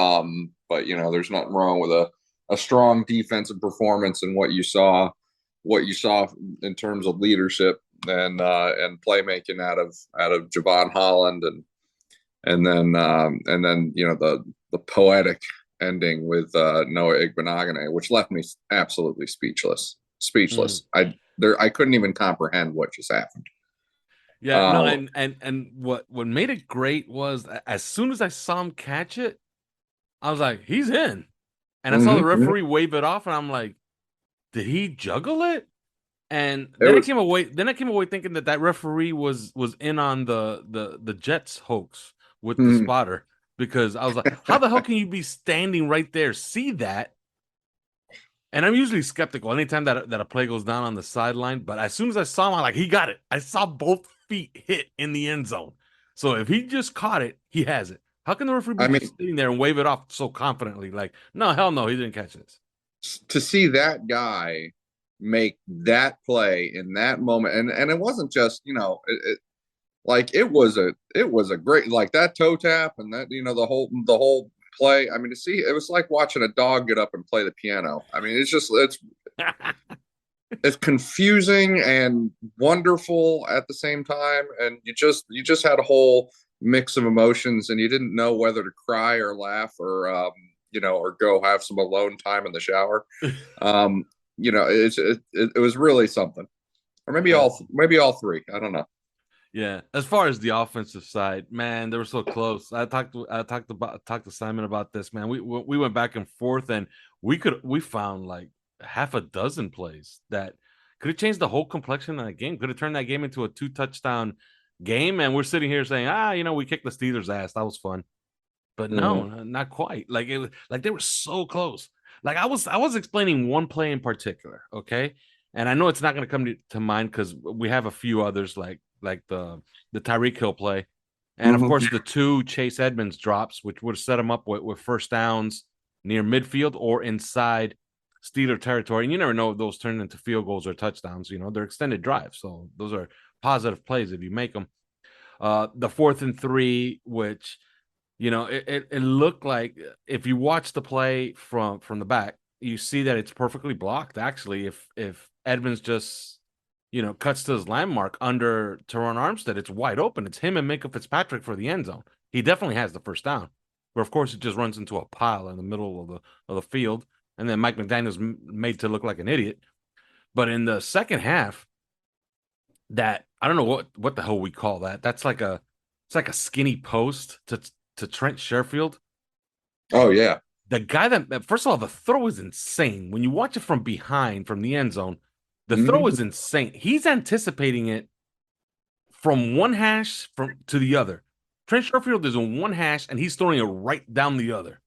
there's nothing wrong with a strong defensive performance and what you saw in terms of leadership and playmaking out of Javon Holland and then the poetic ending with Noah Igbenogany, which left me absolutely speechless. I couldn't even comprehend what just happened. Yeah, no, and what made it great was as soon as I saw him catch it, I was like, he's in. And I saw the referee wave it off, and I'm like, did he juggle it? And then I came away thinking that referee was in on the Jets hoax with the spotter, because I was like, how the hell can you be standing right there, see that? And I'm usually skeptical anytime that a play goes down on the sideline, but as soon as I saw him, I'm like, he got it. I saw both feet hit in the end zone. So if he just caught it, he has it. How can the referee be just sitting there and wave it off so confidently? Like, no, hell no, he didn't catch this. To see that guy make that play in that moment, and it wasn't just, it was a great, like that toe tap and that, the whole play. I mean, to see, it was like watching a dog get up and play the piano. I mean, it's it's confusing and wonderful at the same time, and you just had a whole mix of emotions, and you didn't know whether to cry or laugh or or go have some alone time in the shower. Um, it was really something, or Yeah. maybe all three. I don't know. Yeah, as far as the offensive side, man, they were so close. Talked to Simon about this, man. We went back and forth, and we found like half a dozen plays that could have changed the whole complexion of that game. Could have turned that game into a 2 touchdown game, and we're sitting here saying, we kicked the Steelers' ass. That was fun, but no, Mhm. not quite. Like it was like they were so close. Like I was explaining one play in particular, okay, and I know it's not going to come to mind because we have a few others like the Tyreek Hill play, and of course the two Chase Edmonds drops, which would have set him up with first downs near midfield or inside Steeler territory. And you never know if those turn into field goals or touchdowns. You know, they're extended drives, so those are positive plays if you make them. The 4th and 3, which it looked like if you watch the play from the back, you see that it's perfectly blocked. Actually, if Edmonds just cuts to his landmark under Teron Armstead, it's wide open. It's him and Minka Fitzpatrick for the end zone. He definitely has the first down, but of course it just runs into a pile in the middle of the field, and then Mike McDaniel's made to look like an idiot. But in the second half, that I don't know what the hell we call that. It's like a skinny post to Trent Sherfield. Oh yeah. The guy that first of all, the throw is insane. When you watch it from behind, from the end zone, the throw Mhm. is insane. He's anticipating it from one hash from to the other. Trent Sherfield is in one hash and he's throwing it right down the other.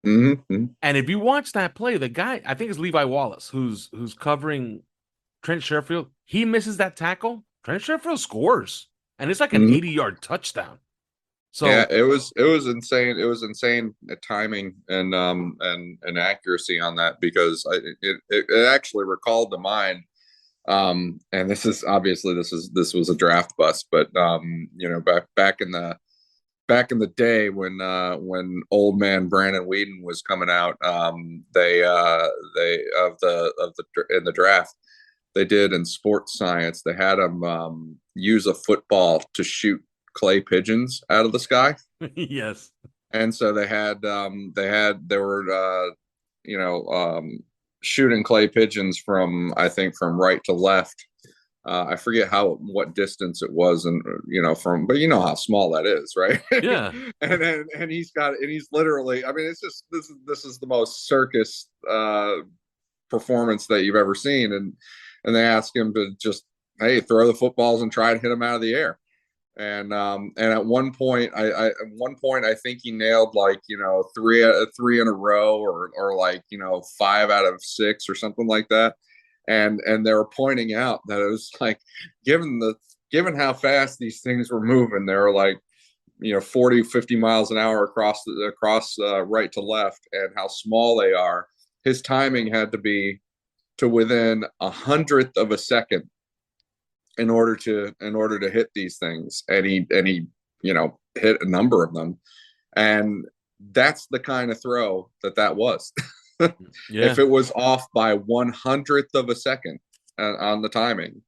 Mhm. And if you watch that play, the guy, I think it's Levi Wallace, who's covering Trent Sherfield, he misses that tackle. Trent Sherfield scores. And it's like an Mhm. 80-yard touchdown. Yeah, So it was insane. It was insane timing and accuracy on that because it actually recalled to mind. And this is obviously this was a draft bust, but back in the day when old man Brandon Whedon was coming out, they of the in the draft they did in sports science, they had him use a football to shoot clay pigeons out of the sky. yes. And so they were you know shooting clay pigeons from, I think, from right to left. I forget what distance it was, and from, but you know how small that is, right? Yeah. And he's literally, I mean, it's just this is the most circus performance that you've ever seen, and they ask him to just, hey, throw the footballs and try to hit them out of the air. And at one point, I think he nailed like three in a row, or like 5 out of 6 or something like that. And they were pointing out that it was like, given how fast these things were moving, they were like 40, 50 miles an hour across right to left, and how small they are. His timing had to be to within 100th of a second in order to hit these things, and he hit a number of them, and that's the kind of throw that was. Yeah. If it was off by 100th of a second on the timing,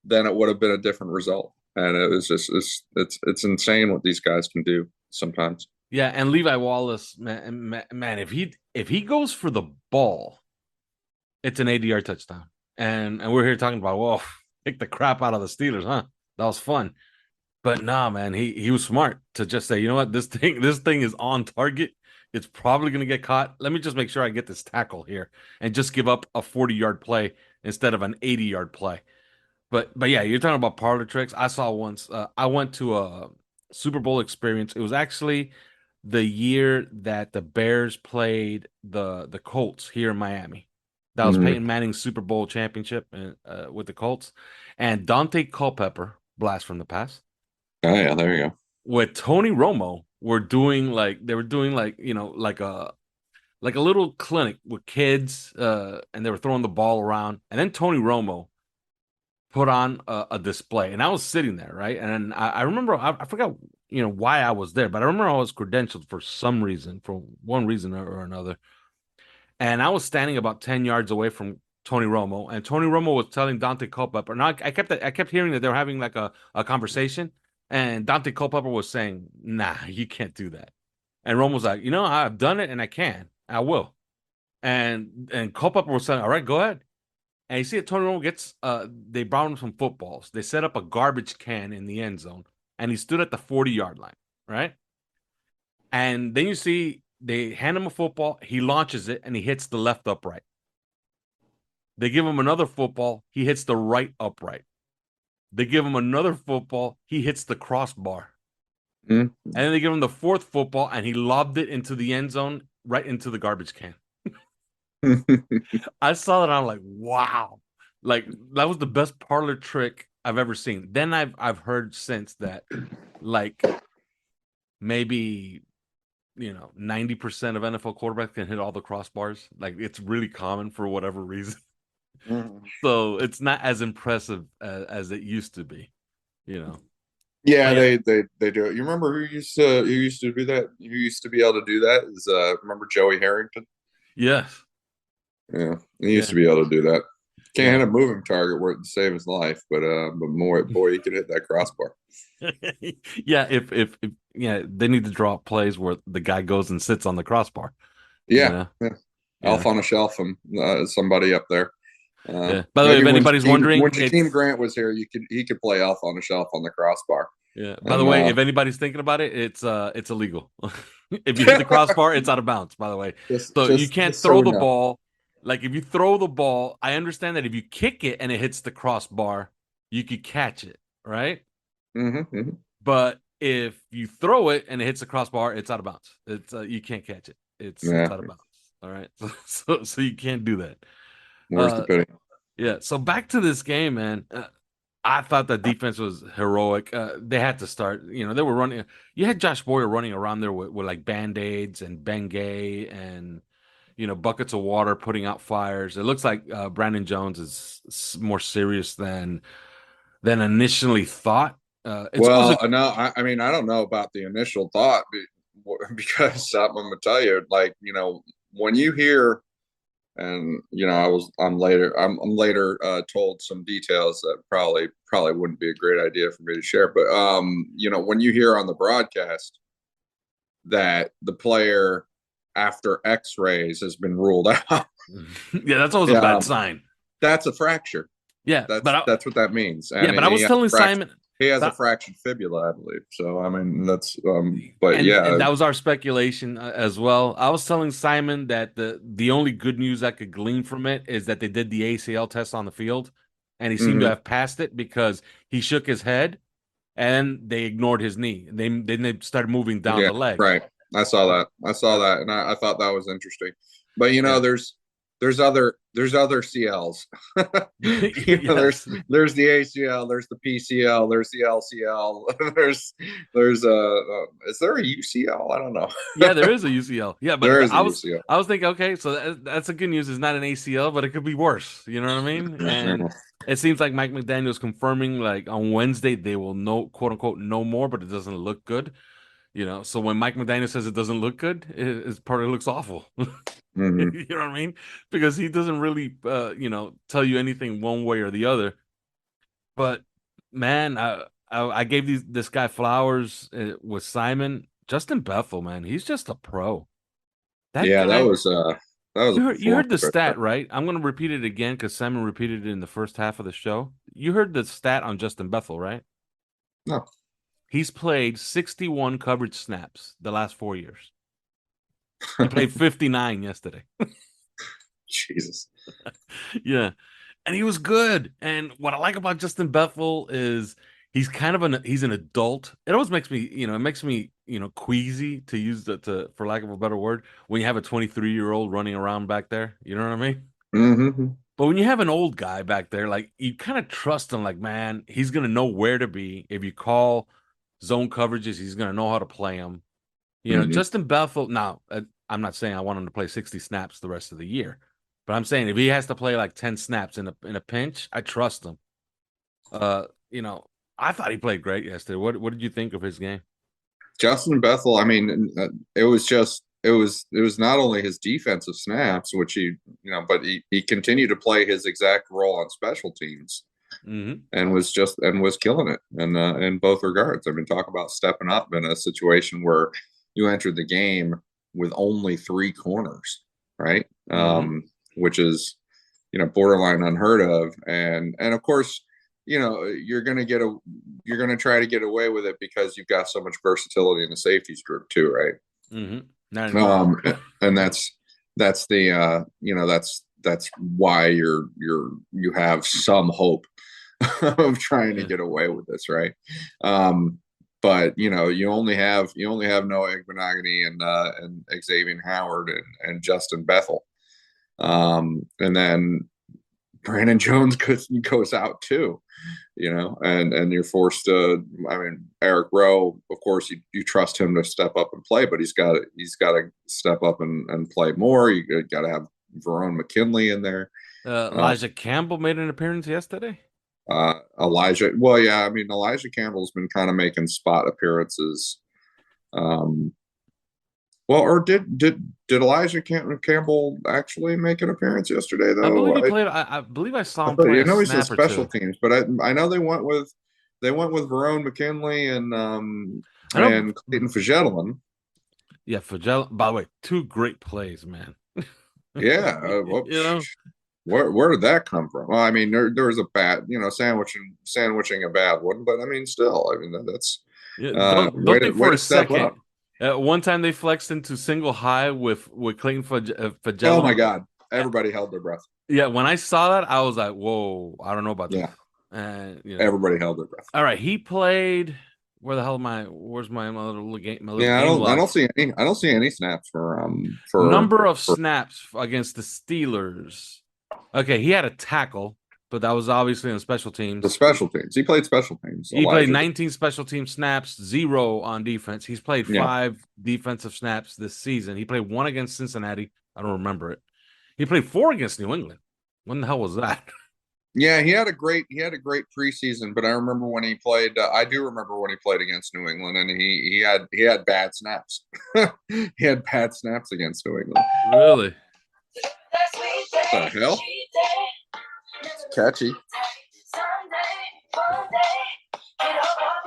then it would have been a different result. And it was just it's insane what these guys can do sometimes. Yeah, and Levi Wallace, man, if he goes for the ball, it's an 80-yard touchdown. And we're here talking about, well, kick the crap out of the Steelers, huh? That was fun. But nah, man, he was smart to just say, you know what, this thing is on target. It's probably gonna get caught. Let me just make sure I get this tackle here and just give up a 40-yard play instead of an 80-yard play. But yeah, you're talking about parlor tricks. I saw once. I went to a Super Bowl experience. It was actually the year that the Bears played the Colts here in Miami. That was Mm-hmm. Peyton Manning's Super Bowl championship with the Colts, and Dante Culpepper, blast from the past, Oh yeah, there you go. with Tony Romo were doing like they were doing like like a little clinic with kids, and they were throwing the ball around, and then Tony Romo put on a display, and I was sitting there, right? And I remember I forgot why I was there, but I remember I was credentialed for some reason, for one reason or another, and I was standing about 10 yards away from Tony Romo, and Tony Romo was telling Dante Culpepper. And I kept hearing that they were having like a conversation, and Dante Culpepper was saying, "Nah, you can't do that." And Romo was like, I've done it and I can, I will. And Culpepper was saying, "All right, go ahead." And you see that Tony Romo gets they brought him some footballs. They set up a garbage can in the end zone, and he stood at the 40-yard line, right? And then you see they hand him a football, he launches it, and he hits the left upright. They give him another football, he hits the right upright. They give him another football, he hits the crossbar. And then they give him the fourth football, and he lobbed it into the end zone, right into the garbage can. I saw that, and I'm like, wow. Like, that was the best parlor trick I've ever seen. Then I've heard since that, like, maybe 90% of NFL quarterbacks can hit all the crossbars. Like, it's really common for whatever reason. So it's not as impressive as it used to be, Yeah, they do it. You remember who used to do that? Who used to be able to do that? Is remember Joey Harrington? Yes. Yeah, he used to be able to do that. Can't hit a moving target where it would save his life, but boy, he could hit that crossbar. Yeah, if they need to draw up plays where the guy goes and sits on the crossbar. Yeah. Elf on a shelf and somebody up there. By the way, if anybody's wondering, when Jakeem Grant was here, he could play elf on a shelf on the crossbar. Yeah. By the way, if anybody's thinking about it, it's illegal. If you hit the crossbar, it's out of bounds. By the way, you can't throw the ball. Like, if you throw the ball, I understand that if you kick it and it hits the crossbar, you could catch it, right? But if you throw it and it hits the crossbar, it's out of bounds. It's you can't catch it. It's out of bounds. All right, so you can't do that. Where's the pity? Yeah. So back to this game, man. I thought the defense was heroic. They had to start. They were running. You had Josh Boyer running around there with like Band-Aids and Bengay and buckets of water, putting out fires. It looks like Brandon Jones is more serious than initially thought. No, I mean, I don't know about the initial thought because I'm going to tell you, like, when you hear, and I'm later told some details that probably wouldn't be a great idea for me to share, but when you hear on the broadcast that the player after X-rays has been ruled out. Yeah, that's always a bad sign. That's a fracture. Yeah, that's what that means. And but I was telling Simon he has a fractured fibula, I believe. So I mean, that's and that was our speculation as well. I was telling Simon that the only good news I could glean from it is that they did the ACL test on the field, and he seemed to have passed it because he shook his head, and they ignored his knee. Then they started moving down the leg. Right. I saw that, and I thought that was interesting. But there's other CLs. There's the ACL, there's the PCL, there's the LCL, there's is there a UCL? I don't know. Yeah, there is a UCL. Yeah, but I was thinking, okay, so that's a good news. It's not an ACL, but it could be worse. You know what I mean? And it seems like Mike McDaniel's confirming, like, on Wednesday they will know, quote unquote, no more, but it doesn't look good. So when Mike McDaniel says it doesn't look good, it probably looks awful. You know what I mean? Because he doesn't really, tell you anything one way or the other. But man, I gave this guy flowers with Simon. Justin Bethel, man, he's just a pro. That was. You heard the stat, right? I'm going to repeat it again because Simon repeated it in the first half of the show. You heard the stat on Justin Bethel, right? No. He's played 61 coverage snaps the last 4 years. He played 59 yesterday. Jesus. Yeah. And he was good. And what I like about Justin Bethel is he's kind of he's an adult. It always makes me, queasy, to use for lack of a better word, when you have a 23-year-old running around back there. You know what I mean? Mm-hmm. But when you have an old guy back there, like, you kind of trust him, like, man, he's going to know where to be. If you call zone coverages, he's going to know how to play them. Justin Bethel, now, I'm not saying I want him to play 60 snaps the rest of the year, but I'm saying if he has to play like 10 snaps in a pinch, I trust him. I thought he played great yesterday. What did you think of his game? Justin Bethel, I mean, it was just was not only his defensive snaps, which but he continued to play his exact role on special teams, and was killing it in both regards. I mean, talk about stepping up in a situation where you entered the game with only 3 corners, right? Which is, borderline unheard of. And of course, you're going to try to get away with it because you've got so much versatility in the safeties group too, right? And that's the that's why you have some hope of trying to get away with this, right? But you only have Noah Igbenogany and Xavier Howard and Justin Bethel, and then Brandon Jones goes out too, and you're forced to. I mean, Eric Rowe, of course, you trust him to step up and play, but he's got to step up and play more. You got to have Verone McKinley in there. Elijah Campbell made an appearance yesterday. Elijah, well, yeah, I mean, Elijah Campbell's been kind of making spot appearances. Or did Elijah Campbell actually make an appearance yesterday? Though I believe he played. I believe I saw him play. He's in special teams, but I know they went with Verone McKinley and Clayton Fajetelin. Yeah, Fajetelin. By the way, 2 great plays, man. Yeah, where did that come from? Well, I mean, there was a bad, sandwiching a bad one, but I mean, still, I mean, that's don't think for a second. One time they flexed into single high with Clayton Fajetelin. Oh my God! Everybody held their breath. Yeah, when I saw that, I was like, "Whoa, I don't know about that." Yeah, everybody held their breath. All right, he played. Where the hell am I? Where's my little game? I don't see any snaps for number of snaps against the Steelers. Okay, he had a tackle, but that was obviously in special teams. The special teams. He played special teams. He played 19 special team snaps, 0 on defense. He's played 5 defensive snaps this season. He played 1 against Cincinnati. I don't remember it. He played 4 against New England. When the hell was that? Yeah, he had a great preseason, but I remember when he played. I do remember when he played against New England, and he had bad snaps. He had bad snaps against New England. Really? What the hell? It's catchy.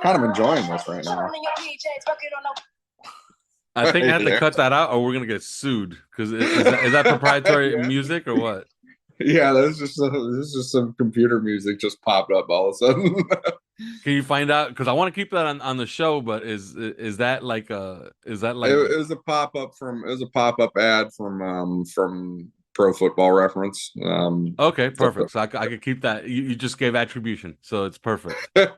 Kind of enjoying this right now. I think I have to cut that out, or we're gonna get sued because is that proprietary music or what? Yeah, this is just some computer music just popped up all of a sudden. Can you find out? Because I want to keep that on the show, but is that like it was a pop up ad from Pro Football Reference. Okay, perfect. So I could keep that. You just gave attribution, so it's perfect. All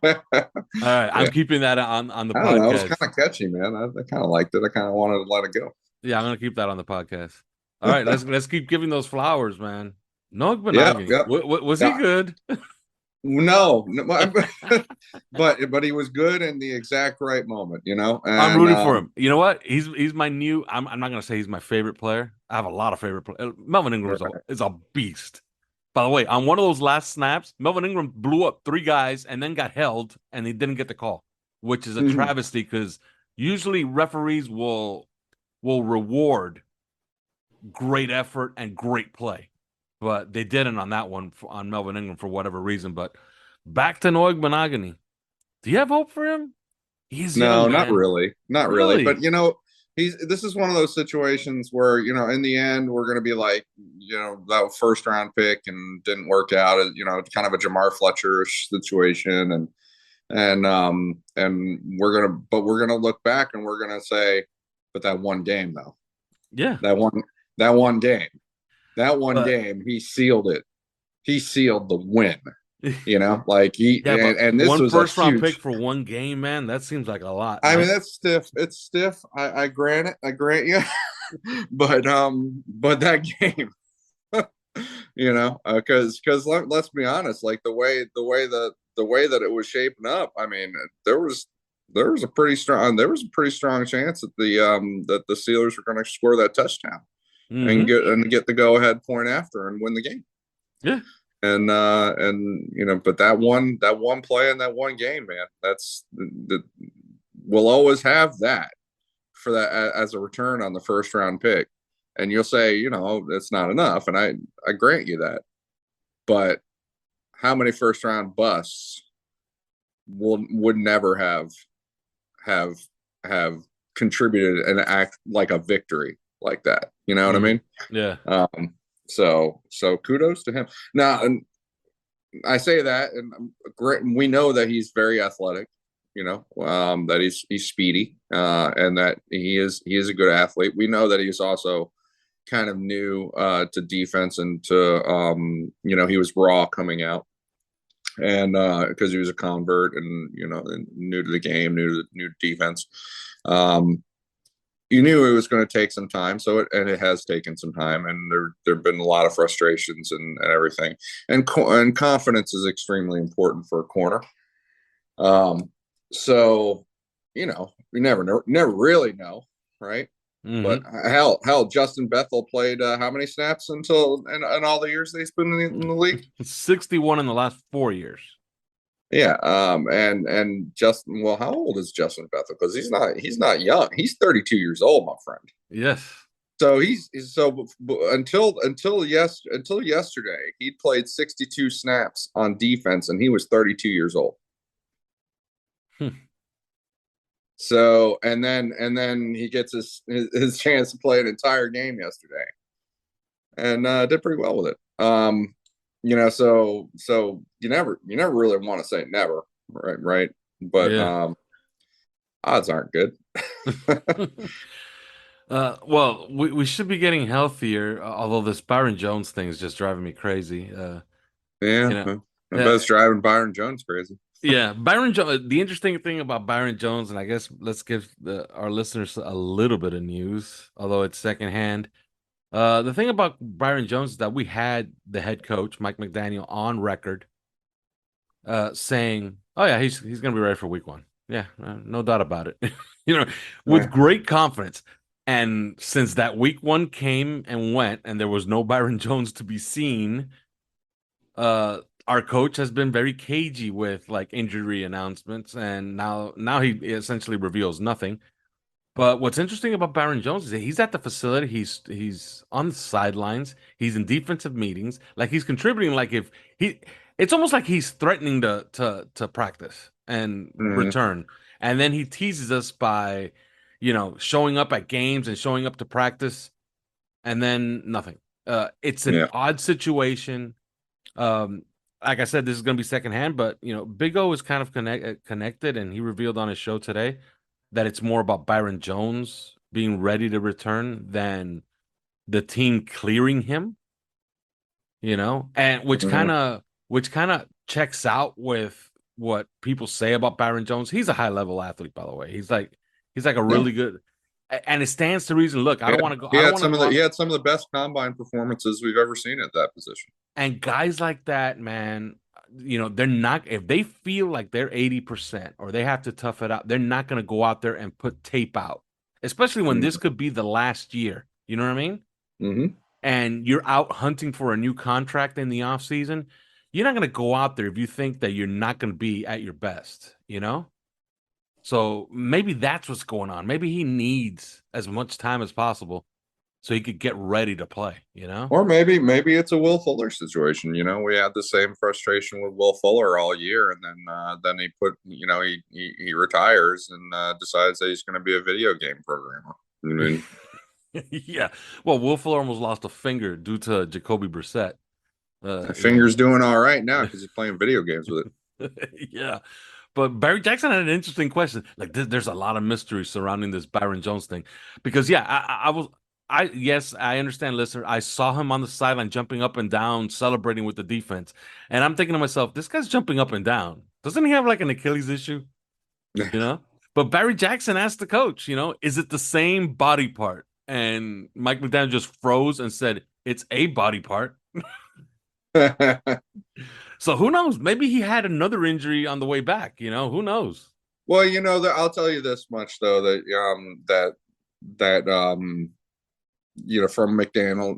right, I'm keeping that on the podcast. Know, it was kind of catchy, man. I kind of liked it. I kind of wanted to let it go. Yeah, I'm gonna keep that on the podcast. All right, let's keep giving those flowers, man. No, was he good? No, but he was good in the exact right moment, And, I'm rooting for him. You know what? He's my new. I'm not gonna say he's my favorite player. I have a lot of favorite players. Melvin Ingram is a beast. By the way, on one of those last snaps, Melvin Ingram blew up 3 guys and then got held, and he didn't get the call, which is a travesty because usually referees will reward great effort and great play. But they didn't on that one on Melvin Ingram for whatever reason. But back to Noah Igbenogany. Do you have hope for him? Not really. But this is one of those situations where in the end we're going to be like that first round pick and didn't work out. Kind of a Jamar Fletcher-ish situation, and we're gonna look back and we're gonna say, but that one game though. Yeah. That one game. That one game, he sealed it. He sealed the win. And this one was first round huge pick for one game, man. That seems like a lot. I mean, that's stiff. It's stiff. I grant you. but that game, because let's be honest, like the way that it was shaping up. I mean, there was a pretty strong chance that the Steelers were going to score that touchdown. And get the go ahead point after and win the game. Yeah. And but that one play in that one game, man, we'll always have that for that as a return on the first round pick. And you'll say, you know, it's not enough. And I grant you that. But how many first round busts would never have contributed and act like a victory like that? You know what I mean? Yeah. So kudos to him. Now, and I say that, and we know that he's very athletic. You know, that he's speedy, and that he is a good athlete. We know that he's also kind of new to defense and to you know, he was raw coming out, and because he was a convert and, you know, new to the game, new to defense. You knew it was going to take some time, and it has taken some time, and there've been a lot of frustrations and everything, and confidence is extremely important for a corner. So, you know, we never really know, right? Mm-hmm. But hell, Justin Bethel played how many snaps until and all the years that he's been in the league? 61 in the last 4 years. Yeah. And Justin, well, how old is Justin Bethel? Because he's not young. He's 32 years old, my friend. Yes. So until yesterday, he played 62 snaps on defense, and he was 32 years old. So and then he gets his chance to play an entire game yesterday, and did pretty well with it. You know, so you never really want to say never, right? But yeah. Odds aren't good. Well, we should be getting healthier, although this Byron Jones thing is just driving me crazy. Yeah, you know, I bet it's driving Byron Jones crazy. Yeah, Byron Jones. The interesting thing about Byron Jones, and I guess let's give our listeners a little bit of news, although it's secondhand. The thing about Byron Jones is that we had the head coach Mike McDaniel on record, saying, "Oh yeah, he's going to be ready for Week 1." Yeah, no doubt about it. You know, with great confidence. And since that Week 1 came and went, and there was no Byron Jones to be seen, our coach has been very cagey with like injury announcements, and now he essentially reveals nothing. But what's interesting about Byron Jones is that he's at the facility, he's on the sidelines, he's in defensive meetings, like he's contributing. Like it's almost like he's threatening to practice and return, and then he teases us by, you know, showing up at games and showing up to practice, and then nothing. It's an odd situation. Like I said, this is going to be secondhand, but, you know, Big O is kind of connected, and he revealed on his show today that it's more about Byron Jones being ready to return than the team clearing him, you know, and which kind of checks out with what people say about Byron Jones. He's a high level athlete, by the way. He's like a really good, and it stands to reason. Look, I don't want to go. He had some of the best combine performances we've ever seen at that position. And guys like that, man, you know, they're not, if they feel like they're 80% or they have to tough it out, they're not going to go out there and put tape out, especially when this could be the last year. You know what I mean? Mm-hmm. And you're out hunting for a new contract in the offseason. You're not going to go out there if you think that you're not going to be at your best, you know? So maybe that's what's going on. Maybe he needs as much time as possible so he could get ready to play, you know? Or maybe it's a Will Fuller situation. You know, we had the same frustration with Will Fuller all year, and then he he retires and decides that he's going to be a video game programmer. I mean, yeah. Well, Will Fuller almost lost a finger due to Jacoby Brissett. Finger's doing all right now because he's playing video games with it. Yeah. But Barry Jackson had an interesting question. Like, there's a lot of mystery surrounding this Byron Jones thing, because yes, I understand, listener. I saw him on the sideline jumping up and down, celebrating with the defense. And I'm thinking to myself, this guy's jumping up and down. Doesn't he have like an Achilles issue? You know? But Barry Jackson asked the coach, you know, is it the same body part? And Mike McDaniel just froze and said, it's a body part. So who knows? Maybe he had another injury on the way back, you know? Who knows? Well, you know, I'll tell you this much, though, that you know, from McDaniel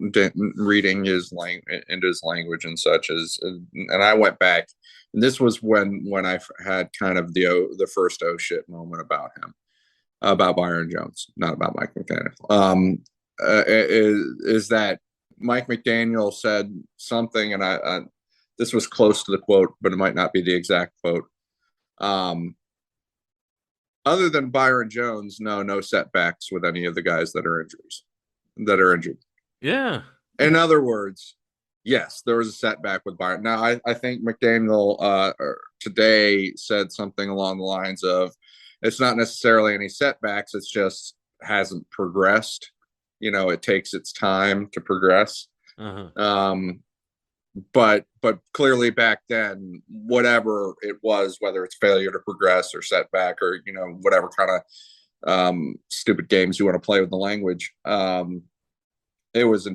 reading his language and such, and I went back, and this was when I had kind of the first oh shit moment about him. about Byron Jones, not about Mike McDaniel. Is that Mike McDaniel said something, and I this was close to the quote, but it might not be the exact quote. Other than Byron Jones, no setbacks with any of the guys that are injured. Yeah. In other words, yes, there was a setback with Byron. Now, I think McDaniel today said something along the lines of, it's not necessarily any setbacks, it's just hasn't progressed. It takes its time to progress. But clearly back then, whatever it was, whether it's failure to progress or setback or whatever kind of stupid games you want to play with the language, it was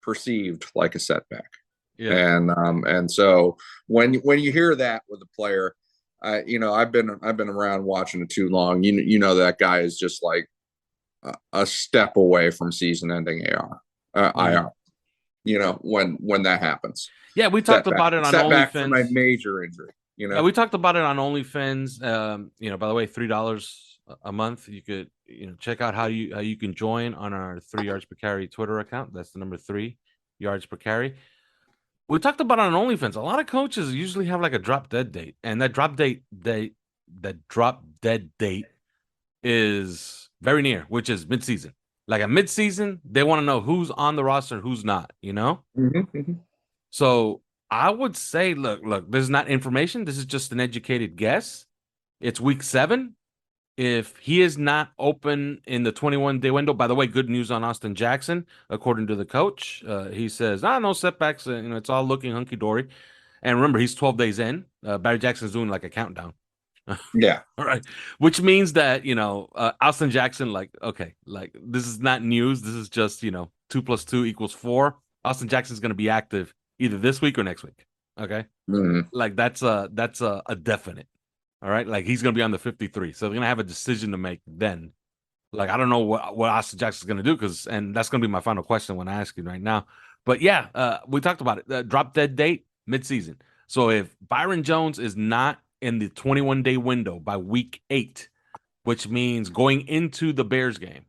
perceived like a setback. Yeah. And so when you hear that with a player, I've been around watching it too long. That guy is just like a step away from season-ending IR. When that happens. Yeah, we talked about it on setback OnlyFans. From a major injury. Yeah, we talked about it on OnlyFans. By the way, $3 a month. You could check out how you can join on our 3 yards per carry Twitter account. That's the number 3 yards per carry. We talked about it on OnlyFans. A lot of coaches usually have like a drop dead date, and that drop dead date is very near, which is midseason. Like at midseason, they want to know who's on the roster, who's not, So I would say, look, this is not information. This is just an educated guess. It's week 7. If he is not open in the 21-day window, by the way, good news on Austin Jackson, according to the coach. He says, no setbacks. It's all looking hunky-dory. And remember, he's 12 days in. Barry Jackson's doing like a countdown. Yeah. All right. Which means that, Austin Jackson, this is not news. This is just, 2 + 2 = 4. Austin Jackson's going to be active either this week or next week. Okay. Mm-hmm. That's a definite. All right. He's going to be on the 53. So they're going to have a decision to make then. I don't know what Austin Jackson's going to do and that's going to be my final question when I ask you right now. But yeah, we talked about it. Drop dead date, midseason. So if Byron Jones is not in the 21-day window by week 8, which means going into the Bears game,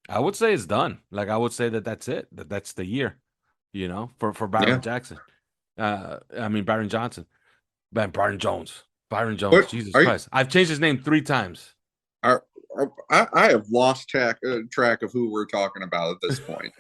I would say it's done. I would say that's it. That's the year, for Byron Jackson. Byron Johnson. Byron Jones. Jesus Christ. I've changed his name 3 times. I have lost track of who we're talking about at this point.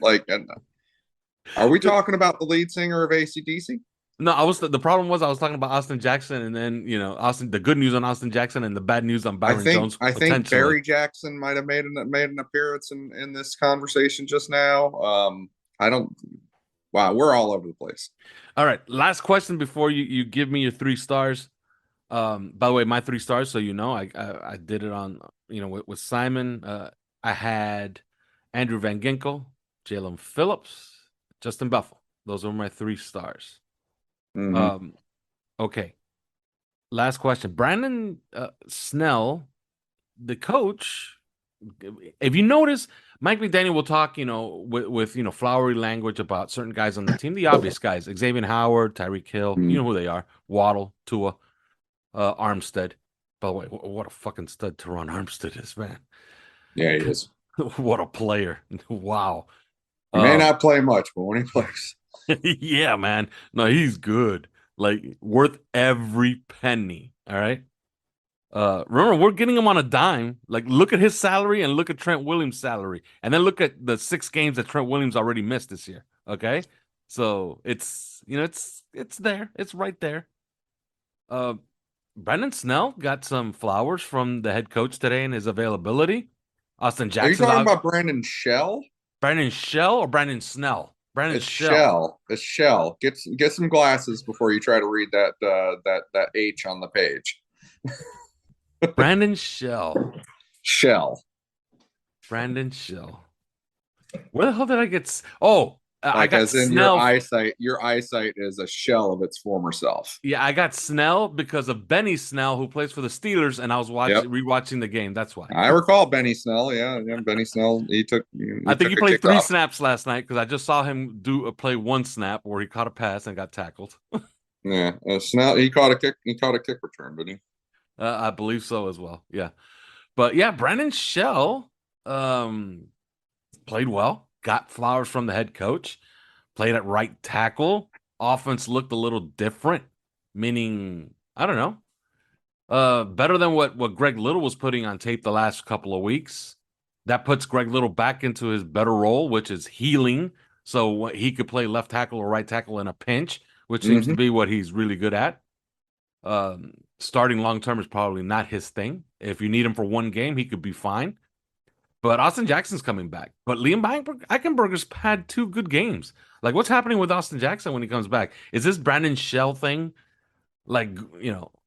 Are we talking about the lead singer of AC/DC? No, the problem was I was talking about Austin Jackson, and then the good news on Austin Jackson and the bad news on Byron Jones. I think Barry Jackson might have made an appearance in this conversation just now. Wow, we're all over the place. All right, last question before you give me your 3 stars. By the way, my 3 stars, so I did it on with Simon. I had Andrew Van Ginkel, Jalen Phillips, Justin Buffalo. Those are my 3 stars. Mm-hmm. Okay. Last question. Brandon Snell, the coach. If you notice, Mike McDaniel will talk, with flowery language about certain guys on the team. The obvious guys: Xavier Howard, Tyreek Hill. Mm-hmm. You know who they are: Waddle, Tua, Armstead. By the way, what a fucking stud Teron Armstead is, man. Yeah, he is. What a player! Wow. He may not play much, but when he plays. Yeah, man. No, he's good. Worth every penny. All right. Remember, we're getting him on a dime. Look at his salary and look at Trent Williams' salary, and then look at the 6 games that Trent Williams already missed this year. Okay, so it's there. It's right there. Brandon Snell got some flowers from the head coach today in his availability. Austin Jackson. Are you talking about Brandon Shell? Brandon Shell or Brandon Snell? Brandon Shell. It's Shell. Get some glasses before you try to read that H on the page. Brandon Shell. Brandon Shell. Where the hell did I get? I got Snell. Your eyesight is a shell of its former self. Yeah, I got Snell because of Benny Snell, who plays for the Steelers, and I was rewatching the game. That's why. I recall Benny Snell. Yeah, Benny Snell. I think he played 3 snaps last night because I just saw him play 1 snap where he caught a pass and got tackled. Yeah, Snell. He caught a kick. He caught a kick return, didn't he? I believe so as well. Yeah. But yeah, Brandon Shell played well, got flowers from the head coach, played at right tackle. Offense looked a little different, meaning, I don't know, better than what Greg Little was putting on tape the last couple of weeks. That puts Greg Little back into his better role, which is healing. So he could play left tackle or right tackle in a pinch, which seems to be what he's really good at. Starting long term is probably not his thing. If you need him for one game, he could be fine. But Austin Jackson's coming back. But Liam Eichenberger's had 2 good games. Like, what's happening with Austin Jackson when he comes back? Is this Brandon Shell thing, like,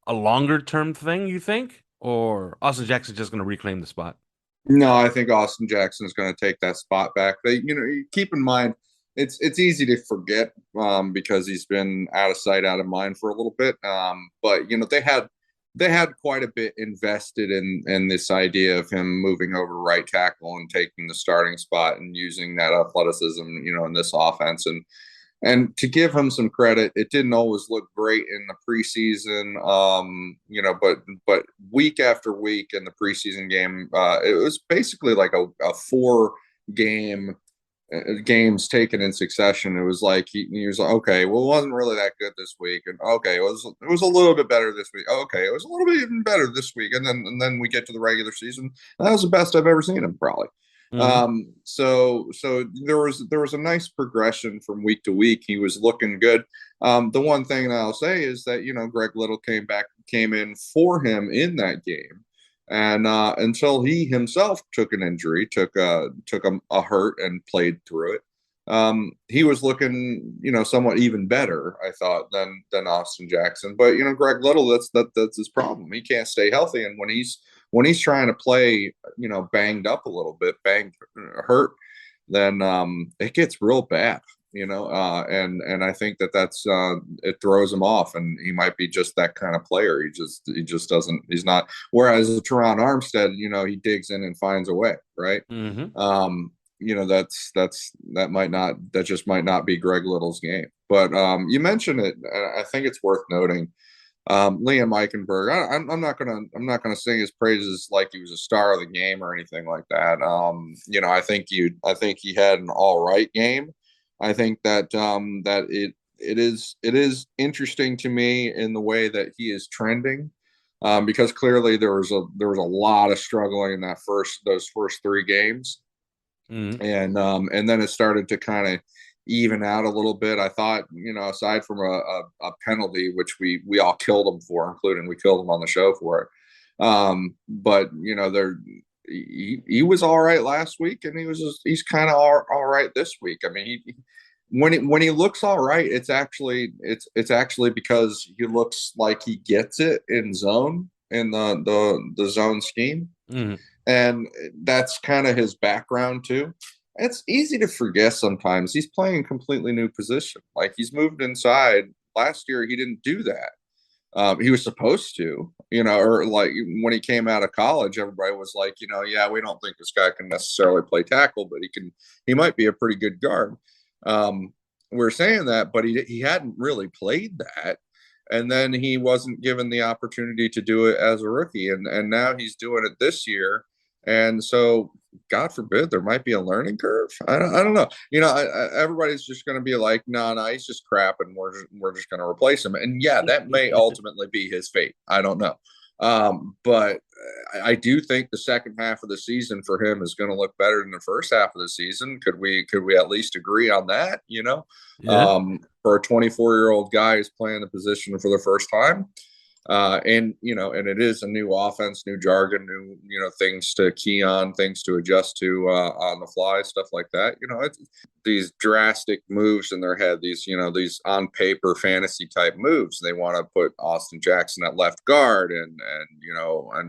a longer term thing, you think? Or Austin Jackson's just going to reclaim the spot? No, I think Austin Jackson is going to take that spot back. Keep in mind, it's easy to forget because he's been out of sight, out of mind for a little bit. But they had quite a bit invested in this idea of him moving over right tackle and taking the starting spot and using that athleticism, in this offense. And to give him some credit, it didn't always look great in the preseason, but week after week in the preseason game, it was basically like a 4 games taken in succession. It was like he was like, okay, well, it wasn't really that good this week, and okay, it was a little bit better this week. Okay, it was a little bit even better this week, and then we get to the regular season. That was the best I've ever seen him, probably. So there was a nice progression from week to week. He was looking good. The one thing that I'll say is that Greg Little came in for him in that game, and until he himself took an injury, took a hurt and played through it, he was looking somewhat even better, I thought, than Austin Jackson. But Greg Little, that's his problem. He can't stay healthy, and when he's trying to play, banged up a little bit, hurt, then it gets real bad, and I think that's it throws him off, and he might be just that kind of player. He just doesn't. He's not. Whereas Teron Armstead, he digs in and finds a way, right? That just might not be Greg Little's game. But you mentioned it. I think it's worth noting. Liam Eichenberg. I'm not gonna sing his praises like he was a star of the game or anything like that. I think he had an all right game. I think that it is interesting to me in the way that he is trending, because clearly there was a lot of struggling in those first 3 games, and then it started to kind of even out a little bit. I thought, aside from a penalty, which we all killed him for, including we killed him on the show for it. But he was all right last week, and he's kind of all right this week. I mean, when he looks all right, it's actually because he looks like he gets it in the zone scheme, and that's kind of his background too. It's easy to forget sometimes. He's playing a completely new position. Like, he's moved inside. Last year, he didn't do that. He was supposed to, or like when he came out of college, everybody was like, yeah, we don't think this guy can necessarily play tackle, but he might be a pretty good guard. We're saying that, but he hadn't really played that. And then he wasn't given the opportunity to do it as a rookie. And now he's doing it this year. And so, God forbid, there might be a learning curve. I don't know. Everybody's just going to be like, no, he's just crap, and we're just going to replace him. And yeah, that may ultimately be his fate. I don't know. But I do think the second half of the season for him is going to look better than the first half of the season. Could we at least agree on that? Yeah. For a 24-year-old guy who's playing the position for the first time. And it is a new offense, new jargon, new, things to key on, things to adjust to on the fly, stuff like that. It's these drastic moves in their head, these on paper fantasy type moves. They want to put Austin Jackson at left guard and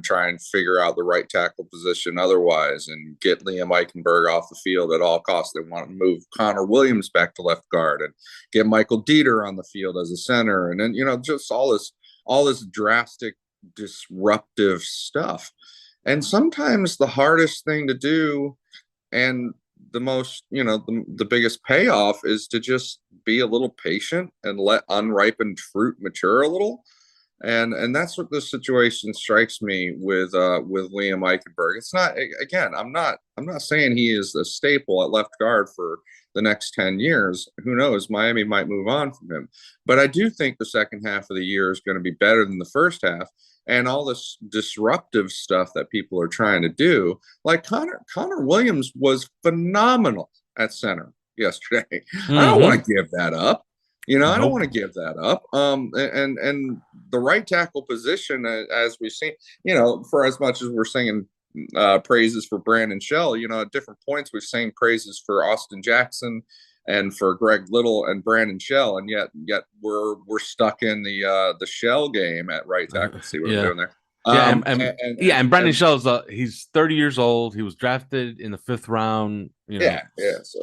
try and figure out the right tackle position otherwise, and get Liam Eichenberg off the field at all costs. They want to move Connor Williams back to left guard and get Michael Dieter on the field as a center. And then, just all this drastic, disruptive stuff. And sometimes the hardest thing to do, and the most, the biggest payoff, is to just be a little patient and let unripened fruit mature a little. And that's what the situation strikes me with Liam Eichenberg. It's not, again, I'm not saying he is a staple at left guard for the next 10 years. Who knows? Miami might move on from him. But I do think the second half of the year is going to be better than the first half. And all this disruptive stuff that people are trying to do, like Connor Williams was phenomenal at center yesterday. I don't want to give that up. I don't want to give that up. And the right tackle position, as we've seen, for as much as we're singing praises for Brandon Shell, at different points we've sang praises for Austin Jackson and for Greg Little and Brandon Shell, and yet we're stuck in the Shell game at right tackle. Let's see what we're doing there. And Brandon Shell's he's 30 years old. He was drafted in the 5th round. So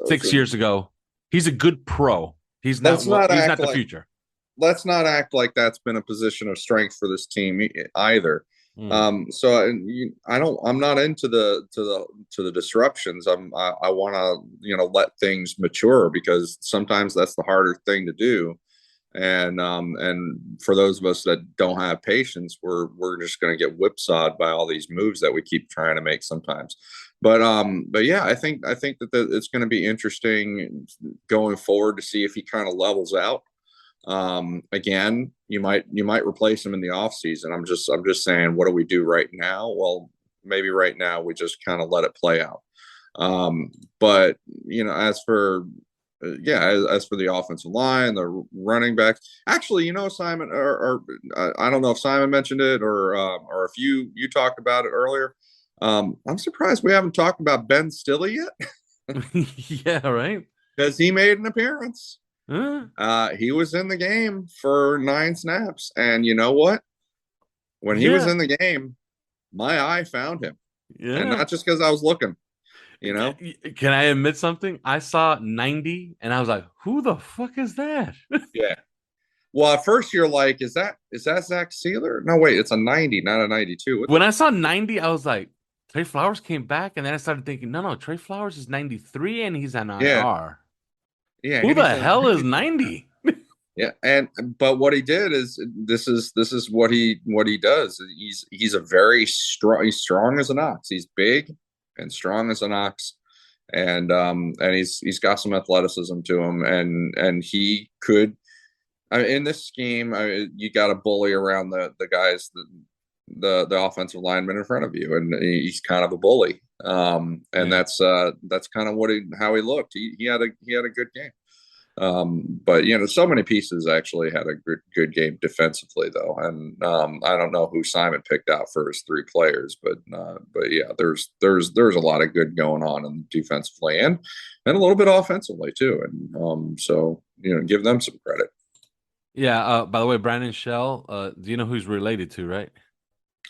6 years ago. He's a good pro. He's not the future. Let's not act like that's been a position of strength for this team either. So I'm not into the disruptions. I want to let things mature, because sometimes that's the harder thing to do. And for those of us that don't have patience, we're just going to get whipsawed by all these moves that we keep trying to make sometimes. But yeah, I think that it's going to be interesting going forward to see if he kind of levels out. Again, you might replace him in the offseason. I'm just saying, what do we do right now? Well, maybe right now we just kind of let it play out. But as for the offensive line, the running backs, actually, Simon, or I don't know if Simon mentioned it or if you talked about it earlier. I'm surprised we haven't talked about Ben Stille yet. Yeah, right. Because he made an appearance. He was in the game for 9 snaps, and you know what? When he was in the game, my eye found him, and not just because I was looking. Can I admit something? I saw 90, and I was like, "Who the fuck is that?" Yeah. Well, at first you're like, "Is that Zach Sealer?" No, wait, it's a 90, not a 92. When I saw 90, I was like, Trey Flowers came back, and then I started thinking, no, Trey Flowers is 93, and he's on IR. Yeah. Who the hell is 90? Yeah, but what he did is this is what he does. He's a very strong. He's strong as an ox. He's big and strong as an ox, and he's got some athleticism to him, and he could. In this scheme, you got to bully around the guys, the offensive lineman in front of you, and he's kind of a bully. That's kind of how he looked. He had a good game. But so many pieces actually had a good game defensively though, and I don't know who Simon picked out for his 3 players, but yeah, there's a lot of good going on in defensively and a little bit offensively too, and so give them some credit. Yeah. By the way, Brandon Shell, do you know who he's related to, right?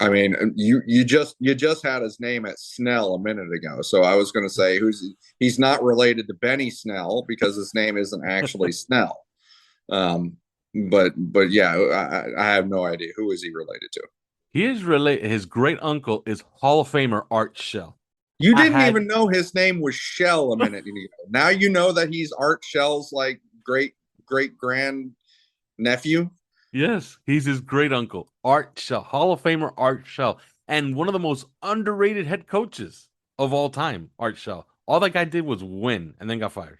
I mean, you just had his name at Snell a minute ago, so I was going to say he's not related to Benny Snell because his name isn't actually Snell. But yeah, I have no idea who is he related to. He is related. His great uncle is Hall of Famer Art Shell. You didn't even know his name was Shell a minute ago. Now you know that he's Art Shell's like great grand nephew. Yes, he's his great uncle, Art Shell, Hall of Famer Art Shell, and one of the most underrated head coaches of all time, Art Shell. All that guy did was win and then got fired.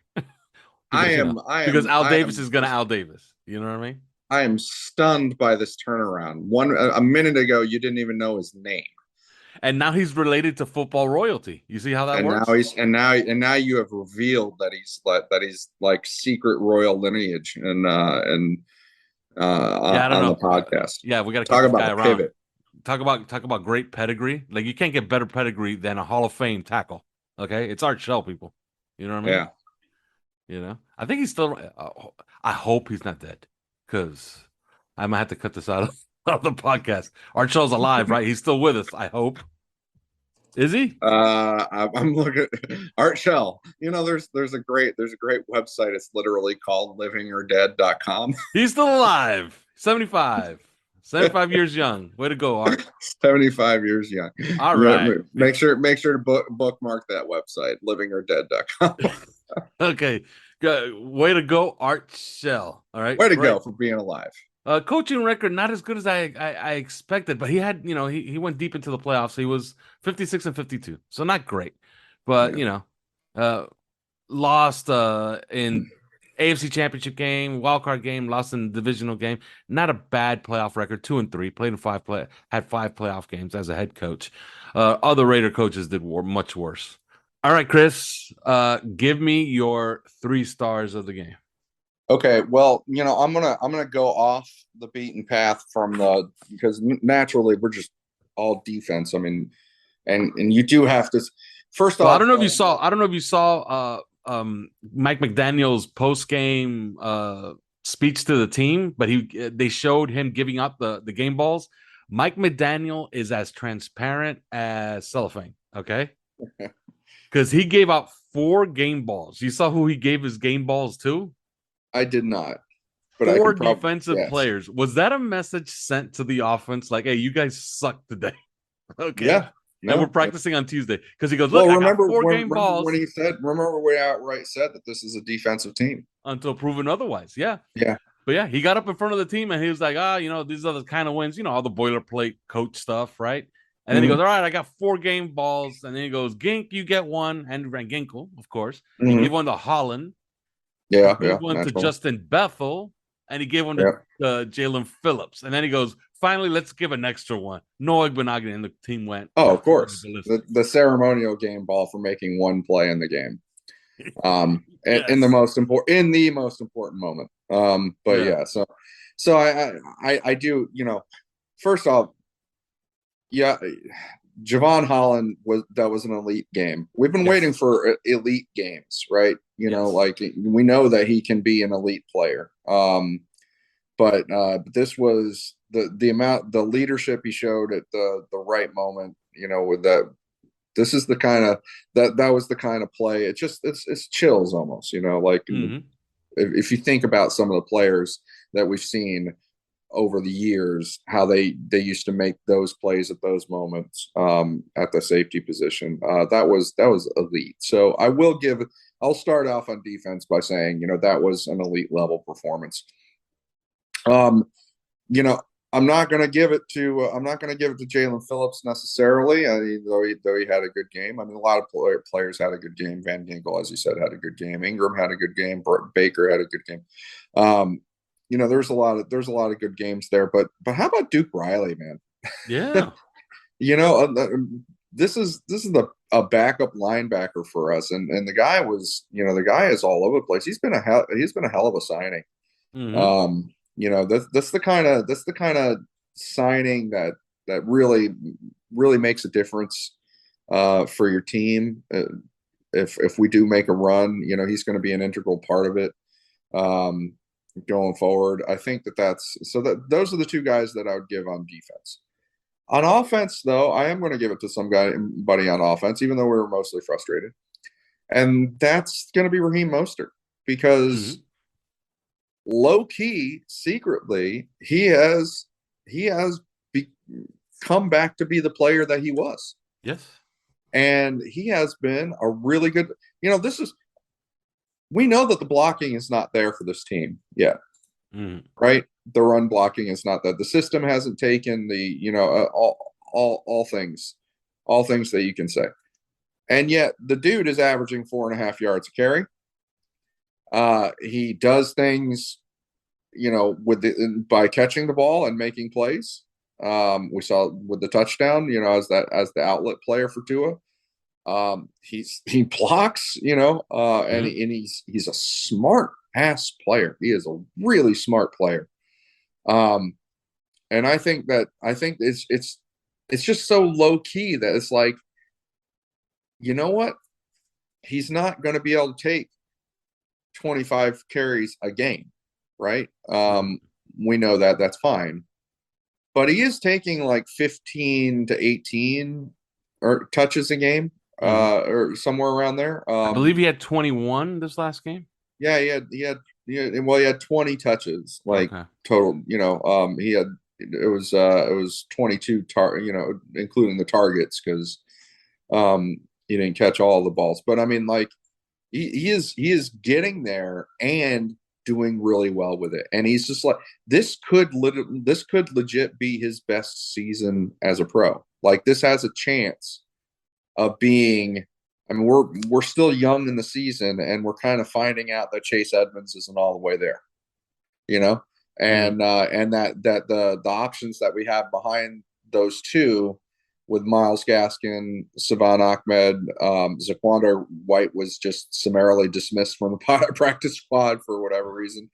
Because Al Davis is going to Al Davis. You know what I mean? I am stunned by this turnaround. A minute ago, you didn't even know his name, and now he's related to football royalty. You see how that works? Now you have revealed that he's like secret royal lineage on the podcast. Yeah, we got to talk about pivot. Talk about great pedigree. Like, you can't get better pedigree than a Hall of Fame tackle. Okay, it's Art Shell, people. You know what I mean? Yeah. I think he's still. I hope he's not dead, because I might have to cut this out of the podcast. Art Shell's alive, right? He's still with us. I hope. Is he? I'm looking Art Shell. There's a great website. It's literally called livingordead.com. He's still alive. 75 years young. Way to go, Art. 75 years young. All right. Make sure to bookmark that website, livingordead.com. Okay. Good. Way to go, Art Shell. All right. Way to go for being alive. Coaching record not as good as I expected, but he had, he went deep into the playoffs. He was 56-52, so not great, but Yeah. lost in AFC Championship game, wild card game, lost in divisional game. Not a bad playoff record, 2-3. Played in had 5 playoff games as a head coach. Other Raider coaches did much worse. All right, Chris, give me your 3 stars of the game. Okay, well, I'm gonna go off the beaten path because naturally we're just all defense. I mean, and you do have to. First Well, off, I don't know if you saw Mike McDaniel's post game speech to the team, but they showed him giving out the game balls. Mike McDaniel is as transparent as cellophane. Okay, because he gave out 4 game balls. You saw who he gave his game balls to? I did not, but 4 I could probably defensive guess. players. Was that a message sent to the offense? Like, hey, you guys suck today. Okay. Yeah. And we're practicing on Tuesday because he goes, look, I got 4 game balls. Remember when he outright said that this is a defensive team until proven otherwise. Yeah. Yeah. But yeah, he got up in front of the team and he was like, these are the kind of wins, all the boilerplate coach stuff, right? And then he goes, all right, I got 4 game balls. And then he goes, Gink, you get one. Andrew Van Ginkel, of course. He gave one to Holland. Yeah. He gave one to Justin Bethel. And he gave one to Jalen Phillips. And then he goes, finally, let's give an extra one. Noah Benogany, and the team went. Oh, of course. The ceremonial game ball for making one play in the game. Yes. in the most important moment. But yeah, so I do, first off, yeah, Javon Holland was an elite game. We've been waiting for elite games, right? Like we know that he can be an elite player. But this was the leadership he showed at the right moment, with that. This is the kind of that was the kind of play. It's chills almost, like if you think about some of the players that we've seen over the years, how they used to make those plays at those moments at the safety position. That was elite. So I'll start off on defense by saying, that was an elite level performance. I'm not going to give it to Jalen Phillips necessarily, though he had a good game. I mean, a lot of players had a good game. Van Ginkel, as you said, had a good game. Ingram had a good game. Baker had a good game. There's a lot of good games there. But how about Duke Riley, man? Yeah. This is a backup linebacker for us, and the guy is all over the place. He's been a hell of a signing. Mm-hmm. That's the kind of signing that really makes a difference for your team. If we do make a run, he's going to be an integral part of it going forward. I think those are the 2 guys that I would give on defense. On offense, though, I am going to give it to somebody on offense, even though we were mostly frustrated, and that's going to be Raheem Mostert because. Low key, secretly, he has come back to be the player that he was. Yes, and he has been a really good. We know that the blocking is not there for this team yet, right? The run blocking is not that. The system hasn't taken the all things that you can say, and yet the dude is averaging 4.5 yards a carry. He does things, by catching the ball and making plays. We saw with the touchdown, as the outlet player for Tua. He blocks, and he's a smart ass player. He is a really smart player. And I think it's just so low key that it's like, you know what? He's not going to be able to take 25 carries a game, right? We know that's fine, but he is taking like 15 to 18 or touches a game, or somewhere around there. I believe he had 21 this last game. Yeah, he had 20 touches, like total. It was 22 including the targets, because he didn't catch all the balls, but I mean, like. He is getting there, and doing really well with it. And he's just like, this could legit be his best season as a pro. Like, this has a chance of being, I mean, we're still young in the season, and we're kind of finding out that Chase Edmonds isn't all the way there, you know, and that the options that we have behind those two, with Myles Gaskin, Savon Ahmed, Zaquander White was just summarily dismissed from the practice squad for whatever reason.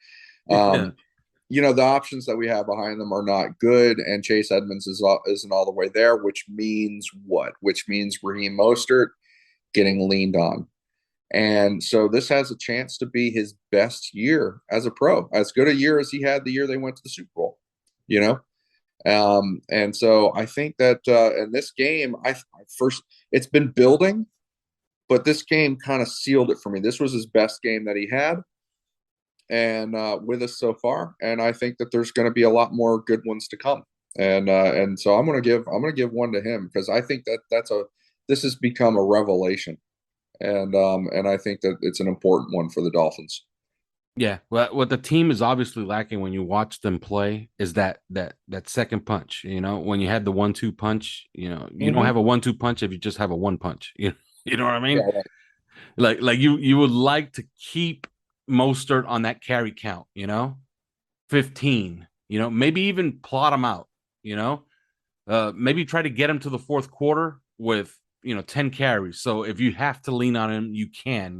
You know, the options that we have behind them are not good, and Chase Edmonds isn't all the way there, which means what? Which means Raheem Mostert getting leaned on. And so this has a chance to be his best year as a pro, as good a year as he had the year they went to the Super Bowl, you know? And so I think that in this game, it's been building, but this game kind of sealed it for me. This was his best game that he had, and with us so far. And I think that there's going to be a lot more good ones to come. And so I'm going to give one to him, because I think that this has become a revelation, and I think that it's an important one for the Dolphins. Yeah, well, what the team is obviously lacking when you watch them play is that second punch. You know, when you had the 1-2 punch, you know, you don't have a 1-2 punch if you just have a one punch. You know what I mean? Yeah. Like you would like to keep Mostert on that carry count. You know, 15. You know, maybe even plot him out. You know, maybe try to get him to the fourth quarter with 10 carries. So if you have to lean on him, you can,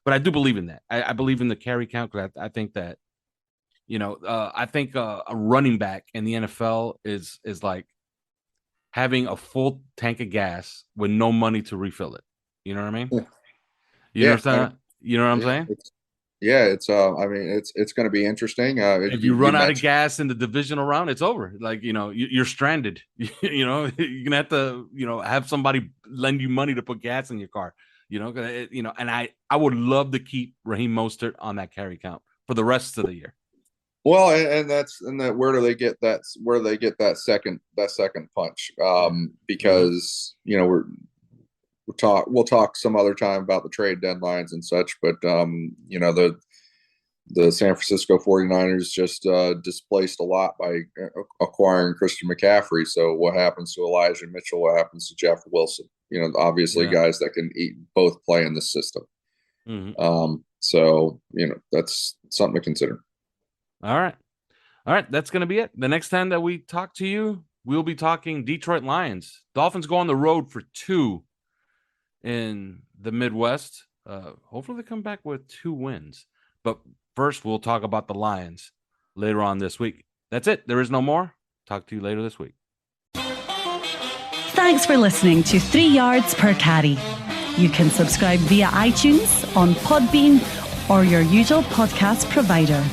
but I do believe in that. I believe in the carry count, because I think that, I think a running back in the NFL is like having a full tank of gas with no money to refill it. You know what I mean? You know what I'm saying? It's I mean, it's going to be interesting. If you run out of gas in the divisional round, it's over. Like, you're stranded. You're gonna have to, have somebody lend you money to put gas in your car. And I would love to keep Raheem Mostert on that carry count for the rest of the year. Well, and where do they get that? Where do they get that second punch? Because we'll talk some other time about the trade deadlines and such, but the San Francisco 49ers just displaced a lot by acquiring Christian McCaffrey. So what happens to Elijah Mitchell? What happens to Jeff Wilson? Obviously guys that can both play in this system. So that's something to consider. All right, that's going to be it. The next time that we talk to you, we'll be talking Detroit Lions. Dolphins go on the road for 2 in the Midwest. Hopefully they come back with 2 wins. But first, we'll talk about the Lions later on this week. That's it. There is no more. Talk to you later this week. Thanks for listening to 3 Yards Per Carry. You can subscribe via iTunes, on Podbean, or your usual podcast provider.